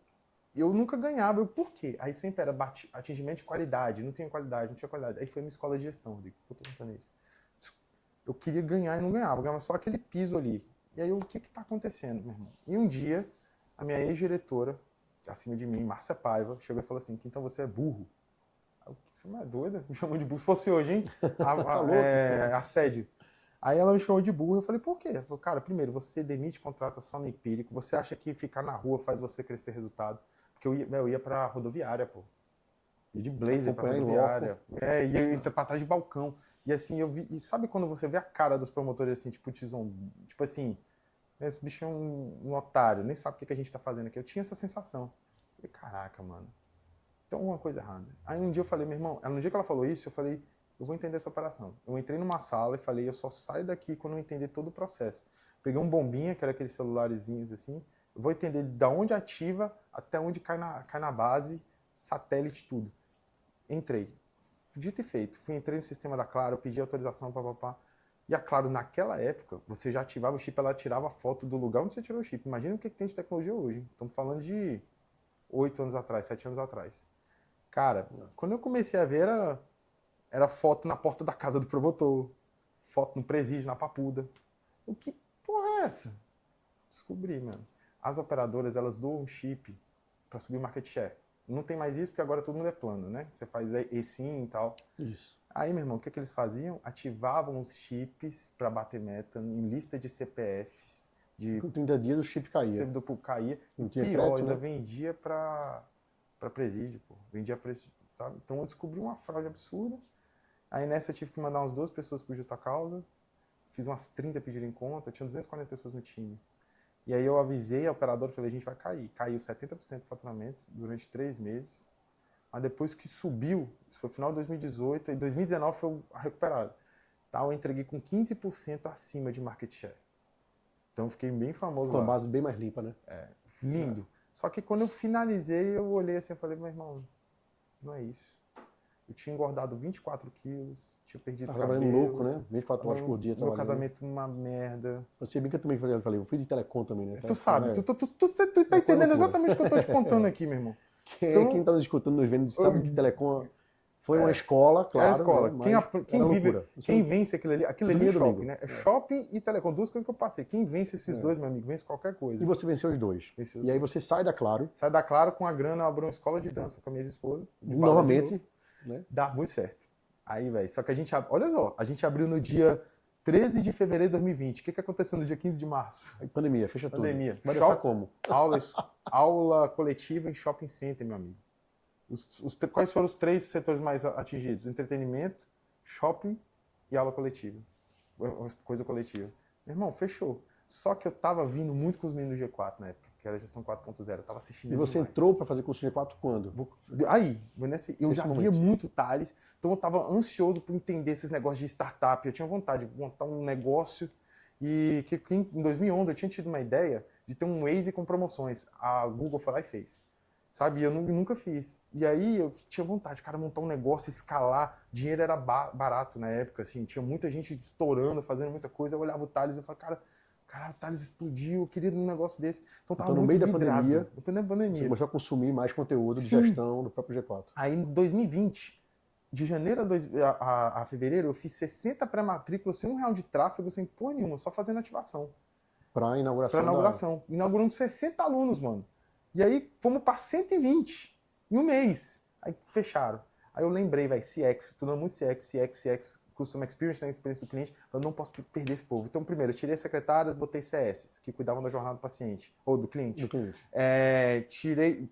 eu nunca ganhava. Por quê? Aí sempre era atingimento de qualidade. Não tinha qualidade, não tinha qualidade. Aí foi uma escola de gestão. Eu tô contando isso. Eu queria ganhar e não ganhava. Eu ganhava só aquele piso ali. E aí, o que está acontecendo, meu irmão? E um dia, a minha ex-diretora, acima de mim, Márcia Paiva, chegou e falou assim, então você é burro. Eu, você não é doida? Me chamou de burro. Se fosse hoje, hein? Assédio. Aí ela me chamou de burro. Eu falei, por quê? Ela falou, cara, primeiro, você demite contrata só no empírico. Você acha que ficar na rua faz você crescer resultado? Porque eu ia pra rodoviária, pô. Ia de blazer pra rodoviária. Ia pra trás de balcão. E assim, eu vi. E sabe quando você vê a cara dos promotores assim, tipo assim, esse bicho é um otário, nem sabe o que a gente tá fazendo aqui. Eu tinha essa sensação. Eu falei, caraca, mano. Tem alguma coisa errada. Aí um dia eu falei, meu irmão, no dia que ela falou isso, eu falei, eu vou entender essa operação. Eu entrei numa sala e falei, eu só saio daqui quando eu entender todo o processo. Peguei um bombinha, que era aqueles celularezinhos assim, eu vou entender da onde ativa até onde cai na base, satélite, tudo. Entrei. Dito e feito. Entrei no sistema da Claro, pedi autorização, papapá. E a Claro, naquela época, você já ativava o chip, ela tirava a foto do lugar onde você tirou o chip. Imagina o que tem de tecnologia hoje. Estamos falando de 8 anos atrás, 7 anos atrás. Cara, quando eu comecei a ver, era foto na porta da casa do promotor, foto no presídio, na Papuda. O que porra é essa? Descobri, mano. As operadoras, elas doam chip para subir market share. Não tem mais isso, porque agora todo mundo é plano, né? Você faz eSIM e tal. Isso. Aí, meu irmão, o que eles faziam? Ativavam os chips para bater meta em lista de CPFs. Com 30 dias o chip caía. O servidor público caía. Não tinha pior, crédito, ainda né? vendia para presídio, pô. Vendia para esse, sabe? Então eu descobri uma fraude absurda. Aí nessa eu tive que mandar umas 12 pessoas por justa causa. Fiz umas 30 pediram em conta. Tinha 240 pessoas no time. E aí eu avisei a operadora, falei, a gente vai cair. Caiu 70% do faturamento durante 3 meses. Mas depois que subiu, isso foi no final de 2018, e 2019 foi recuperado. Tá, eu entreguei com 15% acima de market share. Então eu fiquei bem famoso com lá. Com a base bem mais limpa, né? Lindo. Só que quando eu finalizei, eu olhei assim e falei, meu irmão, não é isso. Eu tinha engordado 24 quilos, tinha perdido cabelo. Trabalhando louco, né? 24 horas por dia trabalhando. Meu casamento uma merda. Você bem que eu também falei, eu fui de telecom também, né? Tu sabe, tu tá entendendo exatamente o que eu tô te contando aqui, meu irmão. Então, quem tá nos escutando, nos vendo, sabe que telecom foi uma escola, claro. É a escola. Né? Quem vence aquilo ali é shopping, né? É shopping e telecom, 2 coisas que eu passei. Quem vence esses dois, meu amigo, vence qualquer coisa. E você venceu os dois. E aí você sai da Claro. Sai da Claro com a grana, abriu uma escola de dança com a minha esposa. Novamente. Né? Dá muito certo. Aí, velho, só que a gente, olha só, a gente abriu no dia 13 de fevereiro de 2020. O que aconteceu no dia 15 de março? Pandemia, fecha tudo. Pandemia. Vai dançar como? Aula coletiva em shopping center, meu amigo. Quais foram os 3 setores mais atingidos? Entretenimento, shopping e aula coletiva. uma coisa coletiva. Meu irmão, fechou. Só que eu tava vindo muito com os meninos do G4 na época, que era a gestão 4.0. Eu tava assistindo E você demais. entrou para fazer curso de G4 quando? Aí, eu Nesse já momento. via muito Thales, então eu tava ansioso por entender esses negócios de startup. Eu tinha vontade de montar um negócio e que em 2011 eu tinha tido uma ideia de ter um Waze com promoções. A Google foi lá e fez. Sabe? E eu nunca fiz. E aí eu tinha vontade, cara, montar um negócio, escalar. Dinheiro era barato na época, assim. Tinha muita gente estourando, fazendo muita coisa. Eu olhava o Thales e falava, cara, o Thales explodiu, eu queria um negócio desse. Então tava Então, no muito meio da vidrado. pandemia, No meio da pandemia. você começou a consumir mais conteúdo de Sim. gestão do próprio G4. Aí em 2020, de janeiro a fevereiro, eu fiz 60 pré-matrículas sem R$1 de tráfego, sem porra nenhuma, só fazendo ativação. Para inauguração. Pra inauguração. Inaugurando 60 alunos, mano. E aí fomos para 120 em um mês. Aí fecharam. Aí eu lembrei, velho, CX, estudando muito CX, Customer Experience, né, experiência do cliente, eu não posso perder esse povo. Então, primeiro, eu tirei as secretárias, botei CS, que cuidavam da jornada do paciente, ou do cliente.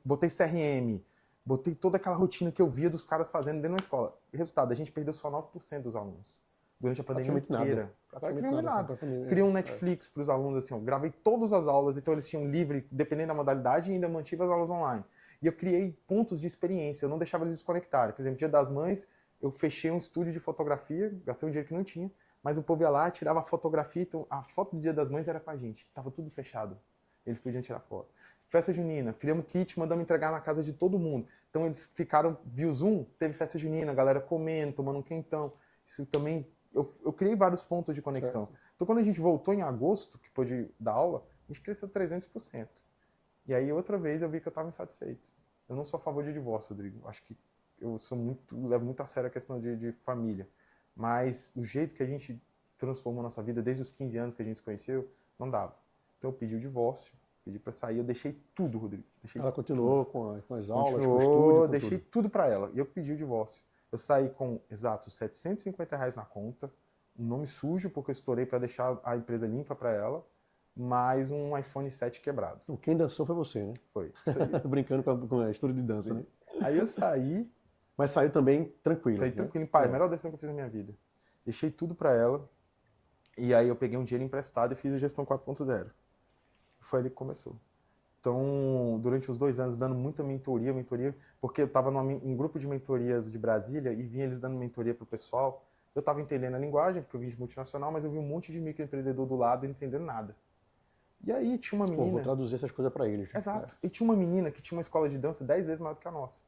Botei CRM, botei toda aquela rotina que eu via dos caras fazendo dentro da escola. E resultado, a gente perdeu só 9% dos alunos. Durante a pandemia inteira. Praticamente nada. Criei um Netflix para os alunos, assim, eu gravei todas as aulas, então eles tinham livre, dependendo da modalidade, e ainda mantive as aulas online. E eu criei pontos de experiência, eu não deixava eles desconectarem. Por exemplo, Dia das Mães, eu fechei um estúdio de fotografia, gastei um dinheiro que não tinha, mas o povo ia lá, tirava a fotografia, então a foto do Dia das Mães era com a gente, tava tudo fechado. Eles podiam tirar foto. Festa junina, criamos kit, mandamos entregar na casa de todo mundo. Então eles ficaram, viu Zoom, teve festa junina, a galera comendo, tomando um quentão. Isso também, eu criei vários pontos de conexão. Certo. Então quando a gente voltou em agosto, que pôde dar aula, a gente cresceu 300%. E aí outra vez eu vi que eu estava insatisfeito. Eu não sou a favor de divórcio, Rodrigo. Acho que eu levo muito a sério a questão de família. Mas o jeito que a gente transformou a nossa vida desde os 15 anos que a gente se conheceu, não dava. Então eu pedi o divórcio, pedi para sair, eu deixei tudo, Rodrigo. Ela continuou com as aulas, continuou, com o estúdio, deixei tudo para ela. E eu pedi o divórcio. Eu saí com, exatos, R$750 na conta, um nome sujo, porque eu estourei para deixar a empresa limpa para ela, mais um iPhone 7 quebrado. Quem dançou foi você, né? Foi. Brincando com a estudo de dança, né? Aí eu saí. Mas saiu também tranquilo. Saí tranquilo, pai, a melhor decisão que eu fiz na minha vida. Deixei tudo para ela, e aí eu peguei um dinheiro emprestado e fiz a gestão 4.0. Foi ali que começou. Então, durante os 2 anos, dando muita mentoria, porque eu estava em um grupo de mentorias de Brasília e vinha eles dando mentoria para o pessoal. Eu estava entendendo a linguagem, porque eu vim de multinacional, mas eu vi um monte de microempreendedor do lado e não entendendo nada. E aí tinha uma menina... vou traduzir essas coisas para eles. Exato. E tinha uma menina que tinha uma escola de dança 10 vezes maior do que a nossa.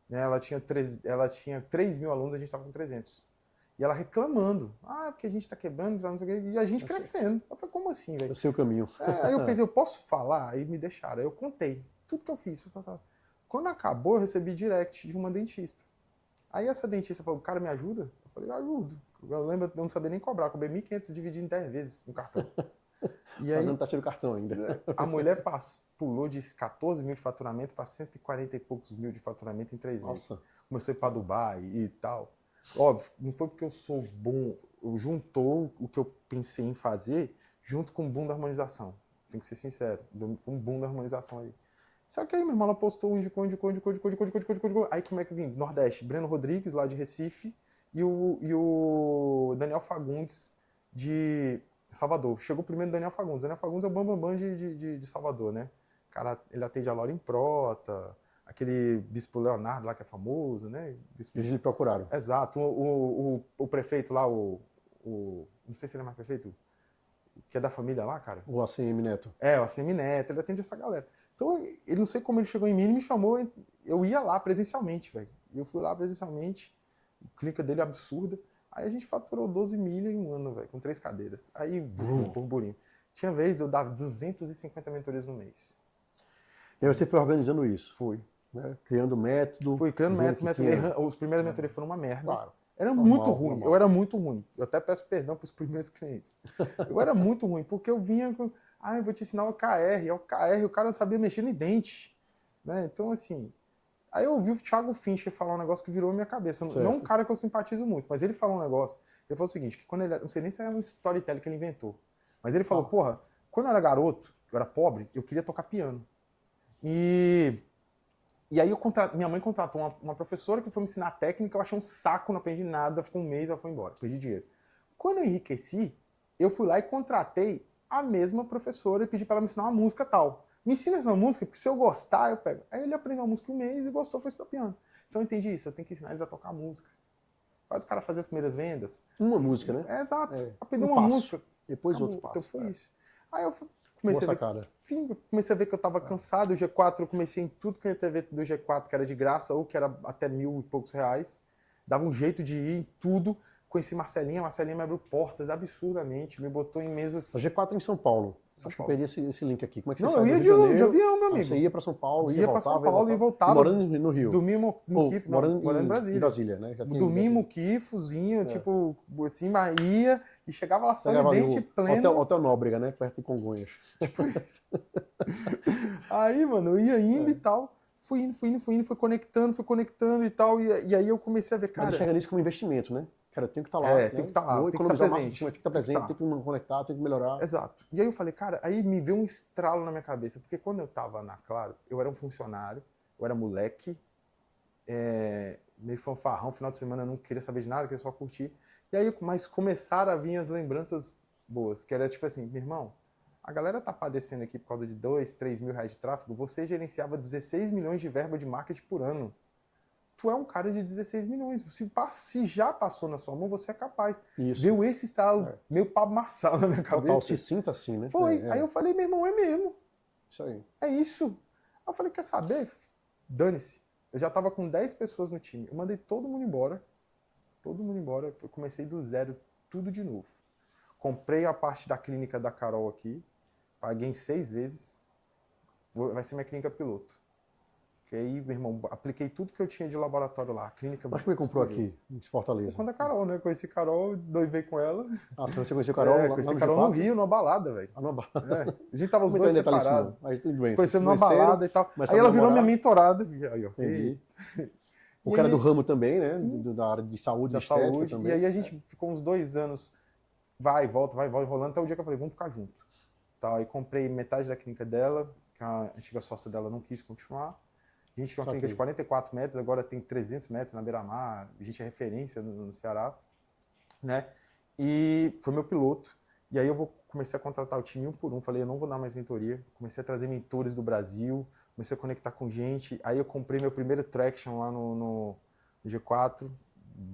Ela tinha 3 mil alunos, a gente estava com 300. E ela reclamando. Porque a gente está quebrando, não sei o quê, e a gente crescendo. Eu falei, como assim, velho? Eu sei o caminho. Aí eu pensei, eu posso falar? Aí me deixaram. Aí eu contei tudo que eu fiz. Quando acabou, eu recebi direct de uma dentista. Aí essa dentista falou, cara, me ajuda? Eu falei, ajudo. Eu lembro, eu não sabia nem cobrar. Eu cobrei 1.500 dividido em 10 vezes no cartão. E aí, não tá cheio do cartão ainda. A mulher pulou de 14 mil de faturamento para 140 e poucos mil de faturamento em 3 meses. Nossa. Começou a ir para Dubai e tal. Óbvio, não foi porque eu sou bom. Juntou o que eu pensei em fazer junto com o boom da harmonização. Tem que ser sincero. Foi um boom da harmonização aí. Só que aí, meu irmão, ela postou, indicou. Aí como é que eu vim? Nordeste, Breno Rodrigues, lá de Recife, e o Daniel Fagundes, de Salvador. Chegou primeiro o Daniel Fagundes. Daniel Fagundes é o bambambam de Salvador, né? O cara, ele atende a Laura Improta, aquele Bispo Leonardo lá que é famoso, né? Eles lhe procuraram. Exato. O prefeito lá, não sei se ele é mais prefeito, que é da família lá, cara. O ACM Neto. O ACM Neto, ele atende essa galera. Então, ele não sei como ele chegou em mim, ele me chamou, eu ia lá presencialmente, velho. Eu fui lá presencialmente, a clínica dele é absurda. Aí a gente faturou 12 mil em um ano, velho, com 3 cadeiras. Aí, burburinho. Tinha vez de eu dar 250 mentorias no mês. E aí você foi organizando isso? Fui. Né? Criando método. Fui criando método. Os primeiros mentorias foram uma merda. Claro. Era muito ruim. Normal. Eu era muito ruim. Eu até peço perdão para os primeiros clientes. Eu era muito ruim, porque eu vinha com... eu vou te ensinar o OKR. É o OKR, o cara não sabia mexer no dente. Né? Então, assim... Aí eu ouvi o Thiago Fincher falar um negócio que virou a minha cabeça. Certo. Não é um cara que eu simpatizo muito, mas ele falou um negócio. Ele falou o seguinte, que quando ele... Não sei nem se era um storytelling que ele inventou. Mas ele falou, porra, quando eu era garoto, eu era pobre, eu queria tocar piano. E aí minha mãe contratou uma professora que foi me ensinar a técnica, eu achei um saco, não aprendi nada, ficou um mês, ela foi embora, perdi dinheiro. Quando eu enriqueci, eu fui lá e contratei a mesma professora e pedi para ela me ensinar uma música tal. Me ensina essa música, porque se eu gostar, eu pego. Aí ele aprendeu a música um mês e gostou, foi estudar piano. Então eu entendi isso, eu tenho que ensinar eles a tocar música. Faz o cara fazer as primeiras vendas. Uma música, né? É, exato. É, Aprender um uma passo, música. depois Acabou. outro passo. Então foi É. isso. Aí eu Boa sacada. comecei a ver que eu estava cansado. O G4, eu comecei em tudo que eu ia ter ver do G4, que era de graça ou que era até R$1.000 e poucos. Dava um jeito de ir em tudo. Conheci Marcelinha me abriu portas absurdamente, me botou em mesas... A G4 em São Paulo. São Acho Paulo. que eu perdi esse link aqui. Como é que você Não, saiu eu ia do Rio de Janeiro? avião, meu amigo. Você ia para São Paulo, ia para São Paulo e voltava. Morando no Rio. Dormia no Kif, morando em em Brasília. né? Dormia em Muquifozinho, tipo, assim, ia e chegava lá sorridente, pleno. Hotel Nóbrega, né? Perto de Congonhas. Tipo... Aí, mano, eu ia indo e tal. Fui indo, fui conectando e tal. E aí eu comecei a ver, cara... Mas você chega nisso como investimento, né? Cara, eu tenho que estar lá. É, né? tem que estar lá, Vou tem que estar economizar o máximo presente. possível, tem que estar presente, tem que me conectar, tem que melhorar. Exato. E aí eu falei, cara, aí me veio um estralo na minha cabeça, porque quando eu tava na Claro, eu era um funcionário, eu era moleque, meio fanfarrão, final de semana eu não queria saber de nada, queria só curtir. E aí, mas começaram a vir as lembranças boas, que era tipo assim, meu irmão, a galera tá padecendo aqui por causa de 2, 3 mil reais de tráfego, você gerenciava 16 milhões de verba de marketing por ano. Tu é um cara de 16 milhões. Se já passou na sua mão, você é capaz. Isso. Deu esse estalo, meio Pablo Marçal na minha cabeça. Total, se sinta assim, né? Foi. Aí eu falei, meu irmão, é mesmo. Isso aí. É isso. Aí eu falei, quer saber? Dane-se. Eu já tava com 10 pessoas no time. Eu mandei todo mundo embora. Todo mundo embora. Eu comecei do zero, tudo de novo. Comprei a parte da clínica da Carol aqui. Paguei em 6 vezes. Vai ser minha clínica piloto. E aí, meu irmão, apliquei tudo que eu tinha de laboratório lá. A clínica... Mas como é que comprou aqui, em Fortaleza? Quando a Carol, né? Conheci a Carol, doivei com ela. Ah, você conheceu a Carol lá conheci no a Carol G4? no Rio, numa balada, velho. Ah, numa balada. A gente tava os dois separados. Aí tudo bem. Conhecemos numa balada e tal. Aí ela virou minha mentorada. Aí, ó. Entendi. O cara do ramo também, né? Da área de saúde, da estética saúde. também. E aí a gente ficou uns 2 anos, vai, volta, rolando, até o dia que eu falei, vamos ficar junto. Tá, aí comprei metade da clínica dela, que a antiga sócia dela não quis continuar. A gente tinha uma clínica de 44 metros, agora tem 300 metros na beira-mar, a gente é referência no Ceará, né? E foi meu piloto. E aí eu comecei a contratar o time um por um, falei, eu não vou dar mais mentoria. Comecei a trazer mentores do Brasil, comecei a conectar com gente. Aí eu comprei meu primeiro traction lá no G4,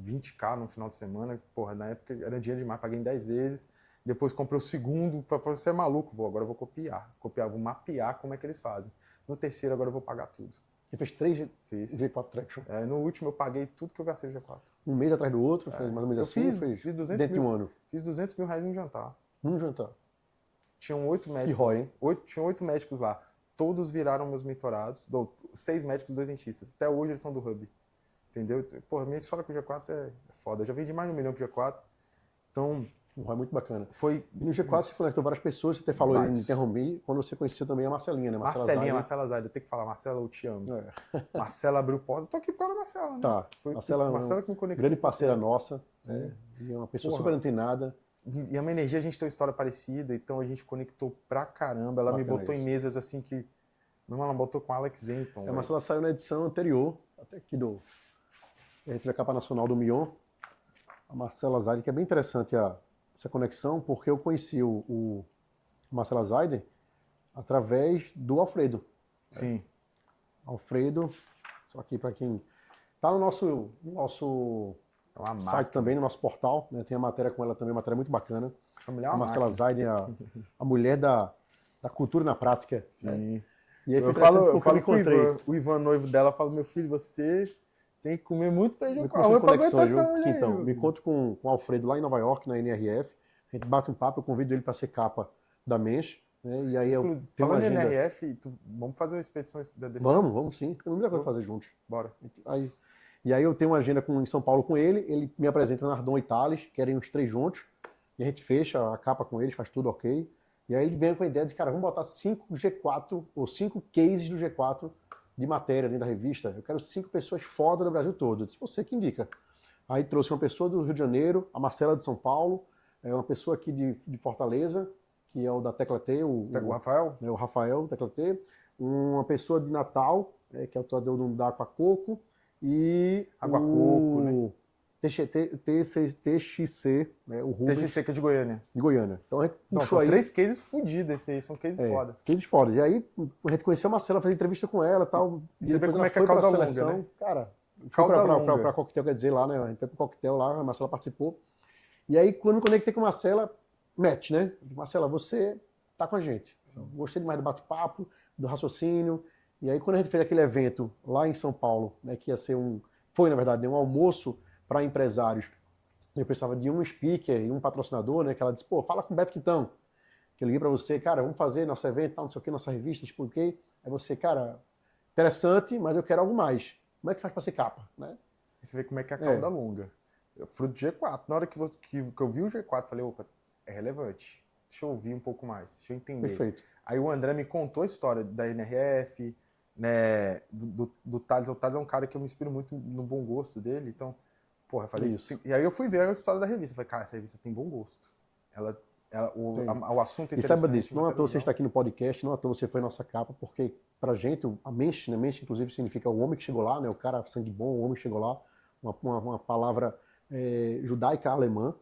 20K no final de semana. Porra, na época era dinheiro demais, paguei em 10 vezes. Depois comprei o segundo, falei, você é maluco, agora eu vou copiar, vou mapear como é que eles fazem. No terceiro agora eu vou pagar tudo. Você fez 3 Fiz. G4 Traction. No último eu paguei tudo que eu gastei no G4. Um mês atrás do outro, fez mais ou menos assim? Fiz 200 dentro mil, de um ano. Fiz 200 mil reais em um jantar. Um jantar. Tinham 8 médicos. Que ROI, hein? Tinham 8 médicos lá. Todos viraram meus mentorados. 6 médicos, 2 dentistas. Até hoje eles são do Hub. Entendeu? Pô, minha história com o G4 é foda. Eu já vendi mais de 1 milhão pro G4. Então... Um ROI muito bacana. Foi... E no G4 você conectou várias pessoas, você até falou, eu me interrompi, quando você conheceu também a Marcelinha, né? Marcela Zaide. Eu tenho que falar, Marcela, eu te amo. Marcela abriu porta. Eu tô aqui por causa da Marcela, né? Tá. Foi Marcela que me conectou. Grande parceira nossa. Né? E é uma pessoa super antenada. E a minha energia, a gente tem uma história parecida, então a gente conectou pra caramba. Ela me botou em mesas assim que... Não, ela botou com Alex Zenton. A Marcela saiu na edição anterior, até aqui a gente teve a capa nacional do Mion. A Marcela Zaide, que é bem interessante essa conexão, porque eu conheci o Marcela Zaide através do Alfredo. Sim. Alfredo, só aqui para quem... Tá no nosso site também, no nosso portal, né? Tem a matéria com ela também, uma matéria muito bacana. Essa mulher é a Marcela Zaide, a mulher da cultura na prática. Sim. Né? E aí eu falo com o Ivan, noivo dela, falo, meu filho, você tem que comer muito feijão com arroz pra aguentar essa mulher. Então, me encontro com o Alfredo lá em Nova York, na NRF. A gente bate um papo, eu convido ele para ser capa da Mensch. Né? E aí eu tenho uma agenda... Falando em NRF, vamos fazer uma expedição desse... Vamos sim. Tem muita coisa pra fazer juntos. Bora. E aí eu tenho uma agenda em São Paulo com ele me apresenta Nardon e Thales, querem os 3 juntos, e a gente fecha a capa com eles, faz tudo ok. E aí ele vem com a ideia de, cara, vamos botar 5 G4, ou 5 cases do G4 de matéria dentro da revista. Eu quero 5 pessoas foda do Brasil todo. Eu disse, você que indica. Aí trouxe uma pessoa do Rio de Janeiro, a Marcela de São Paulo, uma pessoa aqui de Fortaleza, que é o da Tecla T, o Rafael? O Rafael, Tecla T. Uma pessoa de Natal, que é o Tadeu do Aquacoco. E Aquacoco, né? TXC, né, o Rubens. TXC que é de Goiânia. De Goiânia. Então a gente Não, puxou são aí. 3 cases fodidos esses aí, são cases foda. Cases foda. E aí a gente conheceu a Marcela, fez entrevista com ela e tal. E você vê como é que é a cauda seleção, longa, né? Cara, Cauda foi longa. pra coquetel, quer dizer, lá, né? A gente foi pro coquetel lá, a Marcela participou. E aí, quando me conectei com a Marcela, match, né? Marcela, você tá com a gente. Gostei demais do bate-papo, do raciocínio. E aí, quando a gente fez aquele evento lá em São Paulo, né, que ia ser foi, na verdade, um almoço para empresários, eu precisava de um speaker e um patrocinador, né, que ela disse, pô, fala com o Beto Quintão, que eu liguei para você, cara, vamos fazer nosso evento, tal, não sei o que, nossa revista, expliquei. Aí você, cara, interessante, mas eu quero algo mais. Como é que faz para ser capa, né? Você vê como é que é a cauda longa. Fruto do G4. Na hora que eu vi o G4, falei, opa, é relevante. Deixa eu ouvir um pouco mais, deixa eu entender. Perfeito. Aí o André me contou a história da NRF, né, do Thales. O Thales é um cara que eu me inspiro muito no bom gosto dele, então, porra, eu falei... Isso. E aí eu fui ver a história da revista. Falei, cara, essa revista tem bom gosto. O assunto é interessante. E saiba disso, não à toa você está aqui no podcast, não à toa você foi nossa capa, porque pra gente, a Mensch, né, Mensch inclusive significa o homem que chegou lá, né, o cara sangue bom, o homem que chegou lá, uma palavra judaica alemã,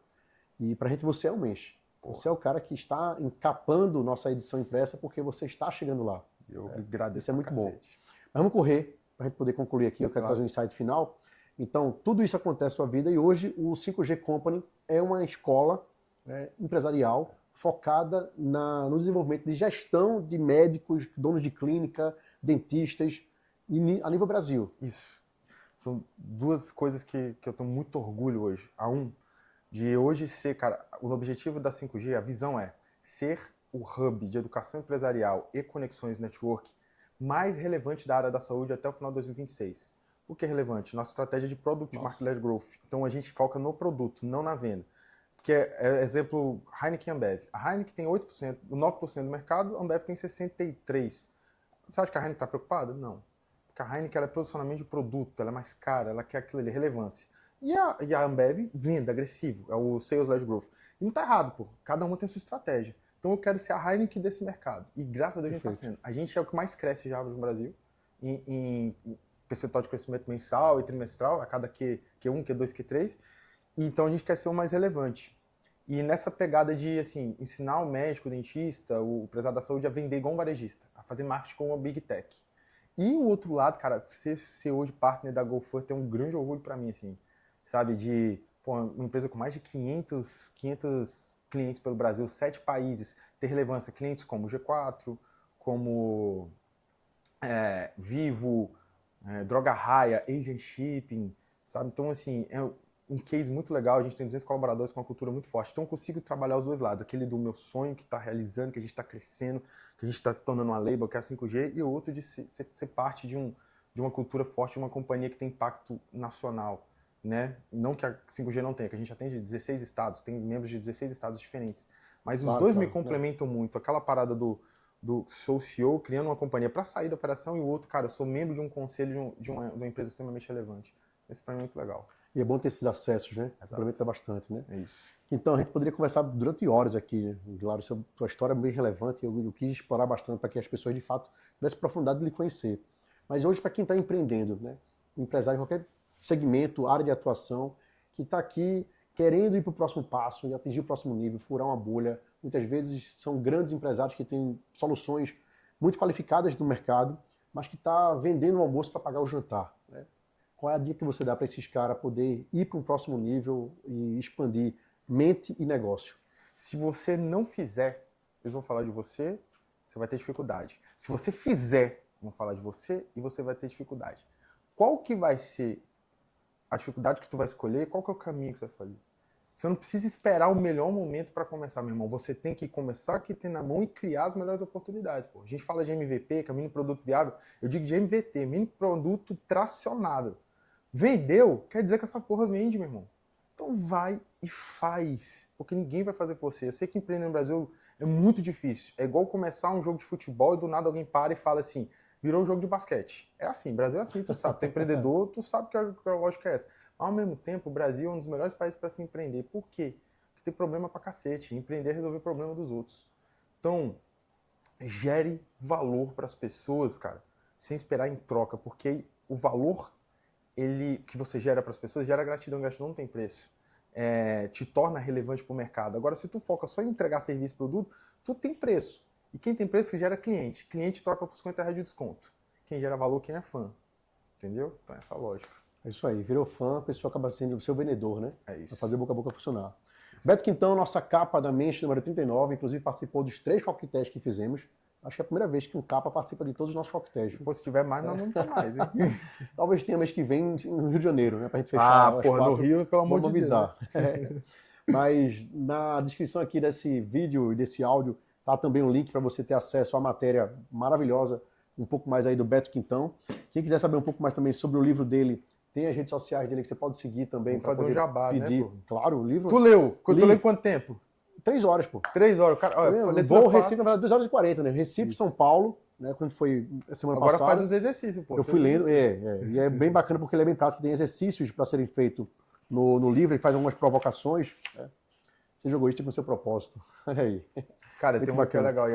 e pra gente você é o Mensch. Você é o cara que está encapando nossa edição impressa porque você está chegando lá. Eu agradeço. Isso é muito bom. Mas vamos correr, para a gente poder concluir aqui, eu quero fazer um insight final. Então, tudo isso acontece na sua vida e hoje o 5G Company é uma escola empresarial focada no desenvolvimento de gestão de médicos, donos de clínica, dentistas, a nível Brasil. Isso. São 2 coisas que eu tenho muito orgulho hoje. De hoje ser, cara, o objetivo da 5G, a visão é ser o hub de educação empresarial e conexões network mais relevante da área da saúde até o final de 2026. Por que relevante? Nossa estratégia de Product Market-led Growth. Então a gente foca no produto, não na venda. Porque, exemplo, Heineken e Ambev. A Heineken tem 8%, 9% do mercado, a Ambev tem 63%. Você acha que a Heineken está preocupada? Não. Porque a Heineken ela é posicionamento de produto, ela é mais cara, ela quer aquilo ali, relevância. E a Ambev, venda, agressivo, é o Sales-led Growth. E não está errado, pô. Cada uma tem a sua estratégia. Então eu quero ser a Heineken desse mercado. E graças a Deus a gente está sendo. A gente é o que mais cresce já no Brasil, em percentual de crescimento mensal e trimestral, a cada Q1, Q2, Q3. Então a gente quer ser o mais relevante. E nessa pegada de assim, ensinar o médico, o dentista, o empresário da saúde a vender igual um varejista, a fazer marketing com uma Big Tech. E o outro lado, cara, ser hoje partner da GoFirst é um grande orgulho para mim, assim, sabe? De uma empresa com mais de 500 clientes pelo Brasil, 7 países, ter relevância. Clientes como G4, como Vivo, Droga Raia, Asian Shipping, sabe? Então, assim, é um case muito legal. A gente tem 200 colaboradores com uma cultura muito forte. Então, eu consigo trabalhar os 2 lados. Aquele do meu sonho que está realizando, que a gente está crescendo, que a gente está se tornando uma label, que é a 5G, e o outro de ser parte de uma cultura forte, de uma companhia que tem impacto nacional. Né? Não que a 5G não tenha, que a gente atende 16 estados, tem membros de 16 estados diferentes. Mas os dois me complementam muito. Aquela parada do sou CEO, criando uma companhia para sair da operação, e o outro, cara, eu sou membro de um conselho de uma empresa extremamente relevante. Isso para mim é muito legal. E é bom ter esses acessos, né? Complementa bastante, né? É isso. Então, a gente poderia conversar durante horas aqui, né? Claro, sua história é bem relevante, eu quis explorar bastante para que as pessoas, de fato, tivessem profundidade de lhe conhecer. Mas hoje, para quem está empreendendo, né? Empresário em qualquer segmento, área de atuação, que está aqui querendo ir para o próximo passo e atingir o próximo nível, furar uma bolha. Muitas vezes são grandes empresários que têm soluções muito qualificadas do mercado, mas que está vendendo o almoço para pagar o jantar, né? Qual é a dica que você dá para esses caras poder ir para um próximo nível e expandir mente e negócio? Se você não fizer, eles vão falar de você, você vai ter dificuldade. Se você fizer, vão falar de você e você vai ter dificuldade. Qual que vai ser a dificuldade que tu vai escolher? Qual que é o caminho que você vai fazer? Você não precisa esperar o melhor momento para começar, meu irmão. Você tem que começar aqui, ter na mão e criar as melhores oportunidades. Pô. A gente fala de MVP, que é mini produto viável. Eu digo de MVT, mini produto tracionável. Vendeu, quer dizer que essa porra vende, meu irmão. Então vai e faz, porque ninguém vai fazer por você. Eu sei que empreender no Brasil é muito difícil. É igual começar um jogo de futebol e do nada alguém para e fala assim, virou um jogo de basquete. É assim, Brasil é assim, tu sabe. Tu é empreendedor, tu sabe que a lógica é essa. Mas, ao mesmo tempo, o Brasil é um dos melhores países para se empreender. Por quê? Porque tem problema pra cacete. Empreender é resolver o problema dos outros. Então, gere valor para as pessoas, cara, sem esperar em troca, porque o valor que você gera para as pessoas, gera gratidão. Gratidão não tem preço. Te torna relevante para o mercado. Agora, se tu foca só em entregar serviço e produto, tu tem preço. E quem tem preço gera cliente. Cliente troca por R$50 de desconto. Quem gera valor, quem é fã. Entendeu? Então, essa é a lógica. É isso aí. Virou fã, a pessoa acaba sendo o seu vendedor, né? É isso. Para fazer boca a boca funcionar. Isso. Beto Quintão, nossa capa da Mensch número 39, inclusive participou dos 3 coquetéis que fizemos. Acho que é a primeira vez que um capa participa de todos os nossos coquetéis. Pô, se tiver mais, nós não tem mais, hein? Talvez tenha mês que vem no Rio de Janeiro, né? Pra gente fechar. No Rio, pelo amor de Deus. Avisar. Mas na descrição aqui desse vídeo e desse áudio tá também um link para você ter acesso à matéria maravilhosa, um pouco mais aí do Beto Quintão. Quem quiser saber um pouco mais também sobre o livro dele, tem as redes sociais dele que você pode seguir também. Vamos fazer um jabá, pedir. Né? Pô? Claro, o livro. Tu leu? Tu leu em quanto tempo? 3 horas, pô. 3 horas. Cara, olha, vou Recife, na verdade, 2 horas e 40, né? Recife, isso. São Paulo, né? Quando foi a semana passada. Agora faz os exercícios, pô. Eu fui lendo, e é bem bacana porque ele é bem prático, tem exercícios para serem feitos no livro, ele faz algumas provocações. Né? Seja egoísta com o seu propósito. Olha aí. Cara, tem uma que é legal.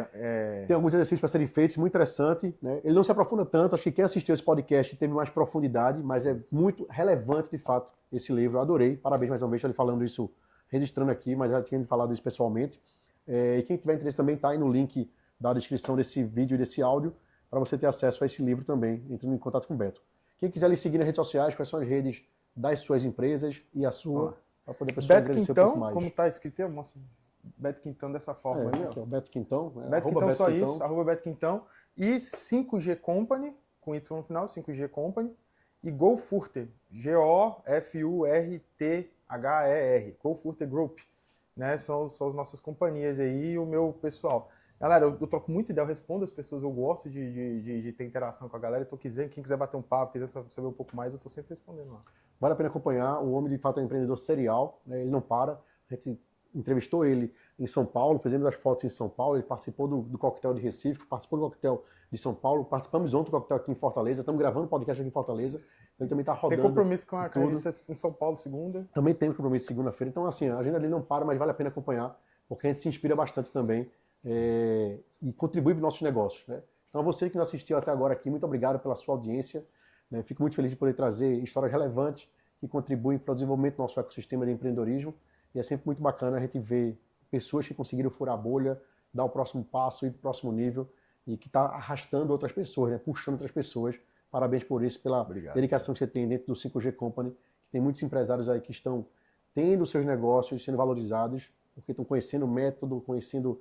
Tem alguns exercícios para serem feitos, muito interessante. Né? Ele não se aprofunda tanto, acho que quem assistiu esse podcast teve mais profundidade, mas é muito relevante, de fato, esse livro. Eu adorei. Parabéns mais uma vez, ele falando isso, registrando aqui, mas já tinha falado isso pessoalmente. E quem tiver interesse também está aí no link da descrição desse vídeo e desse áudio para você ter acesso a esse livro também, entrando em contato com o Beto. Quem quiser lhe seguir nas redes sociais, quais são as redes das suas empresas e a sua, para poder a pessoa agradecer um pouco mais. Como está escrito, eu mostro Beto Quintão dessa forma. Aqui, ó, Beto Quintão. Beto Quintão, só isso, @Beto Quintão. E 5G Company, com Y no final, 5G Company. E GoFurter, GoFurther, GoFurter Group. Né? São as nossas companhias aí e o meu pessoal. Galera, eu troco muita ideia, eu respondo as pessoas, eu gosto de ter interação com a galera. Então, quem quiser bater um papo, quiser saber um pouco mais, eu estou sempre respondendo lá. Vale a pena acompanhar. O homem, de fato, é um empreendedor serial, né? Ele não para. A gente entrevistou ele em São Paulo, fizemos as fotos em São Paulo, ele participou do coquetel de Recife, participou do coquetel de São Paulo, participamos ontem do coquetel aqui em Fortaleza, estamos gravando podcast aqui em Fortaleza, ele também está rodando. Tem compromisso com a revista em São Paulo, segunda? Também tem compromisso segunda-feira, então assim, a agenda dele não para, mas vale a pena acompanhar, porque a gente se inspira bastante também e contribui para os nossos negócios. Né? Então você que não assistiu até agora aqui, muito obrigado pela sua audiência, né? Fico muito feliz de poder trazer histórias relevantes que contribuem para o desenvolvimento do nosso ecossistema de empreendedorismo. E é sempre muito bacana a gente ver pessoas que conseguiram furar a bolha, dar o próximo passo, ir para o próximo nível e que está arrastando outras pessoas, né? Puxando outras pessoas. Parabéns por isso, pela dedicação que você tem dentro do 5G Company. Que tem muitos empresários aí que estão tendo seus negócios sendo valorizados, porque estão conhecendo o método, conhecendo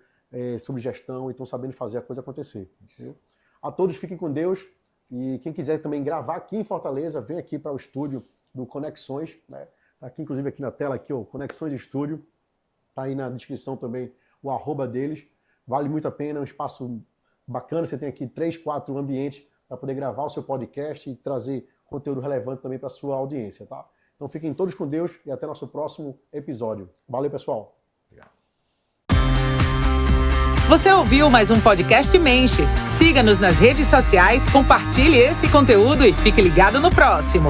sobre gestão e estão sabendo fazer a coisa acontecer. Entendeu? A todos fiquem com Deus e quem quiser também gravar aqui em Fortaleza, vem aqui para o estúdio do Conexões, né? Tá aqui, inclusive, aqui na tela, aqui, ó, Conexões Estúdio. Tá aí na descrição também o @ deles. Vale muito a pena, é um espaço bacana. Você tem aqui 3, 4 ambientes para poder gravar o seu podcast e trazer conteúdo relevante também para a sua audiência, tá? Então fiquem todos com Deus e até nosso próximo episódio. Valeu, pessoal. Obrigado. Você ouviu mais um podcast Mensch. Siga-nos nas redes sociais, compartilhe esse conteúdo e fique ligado no próximo.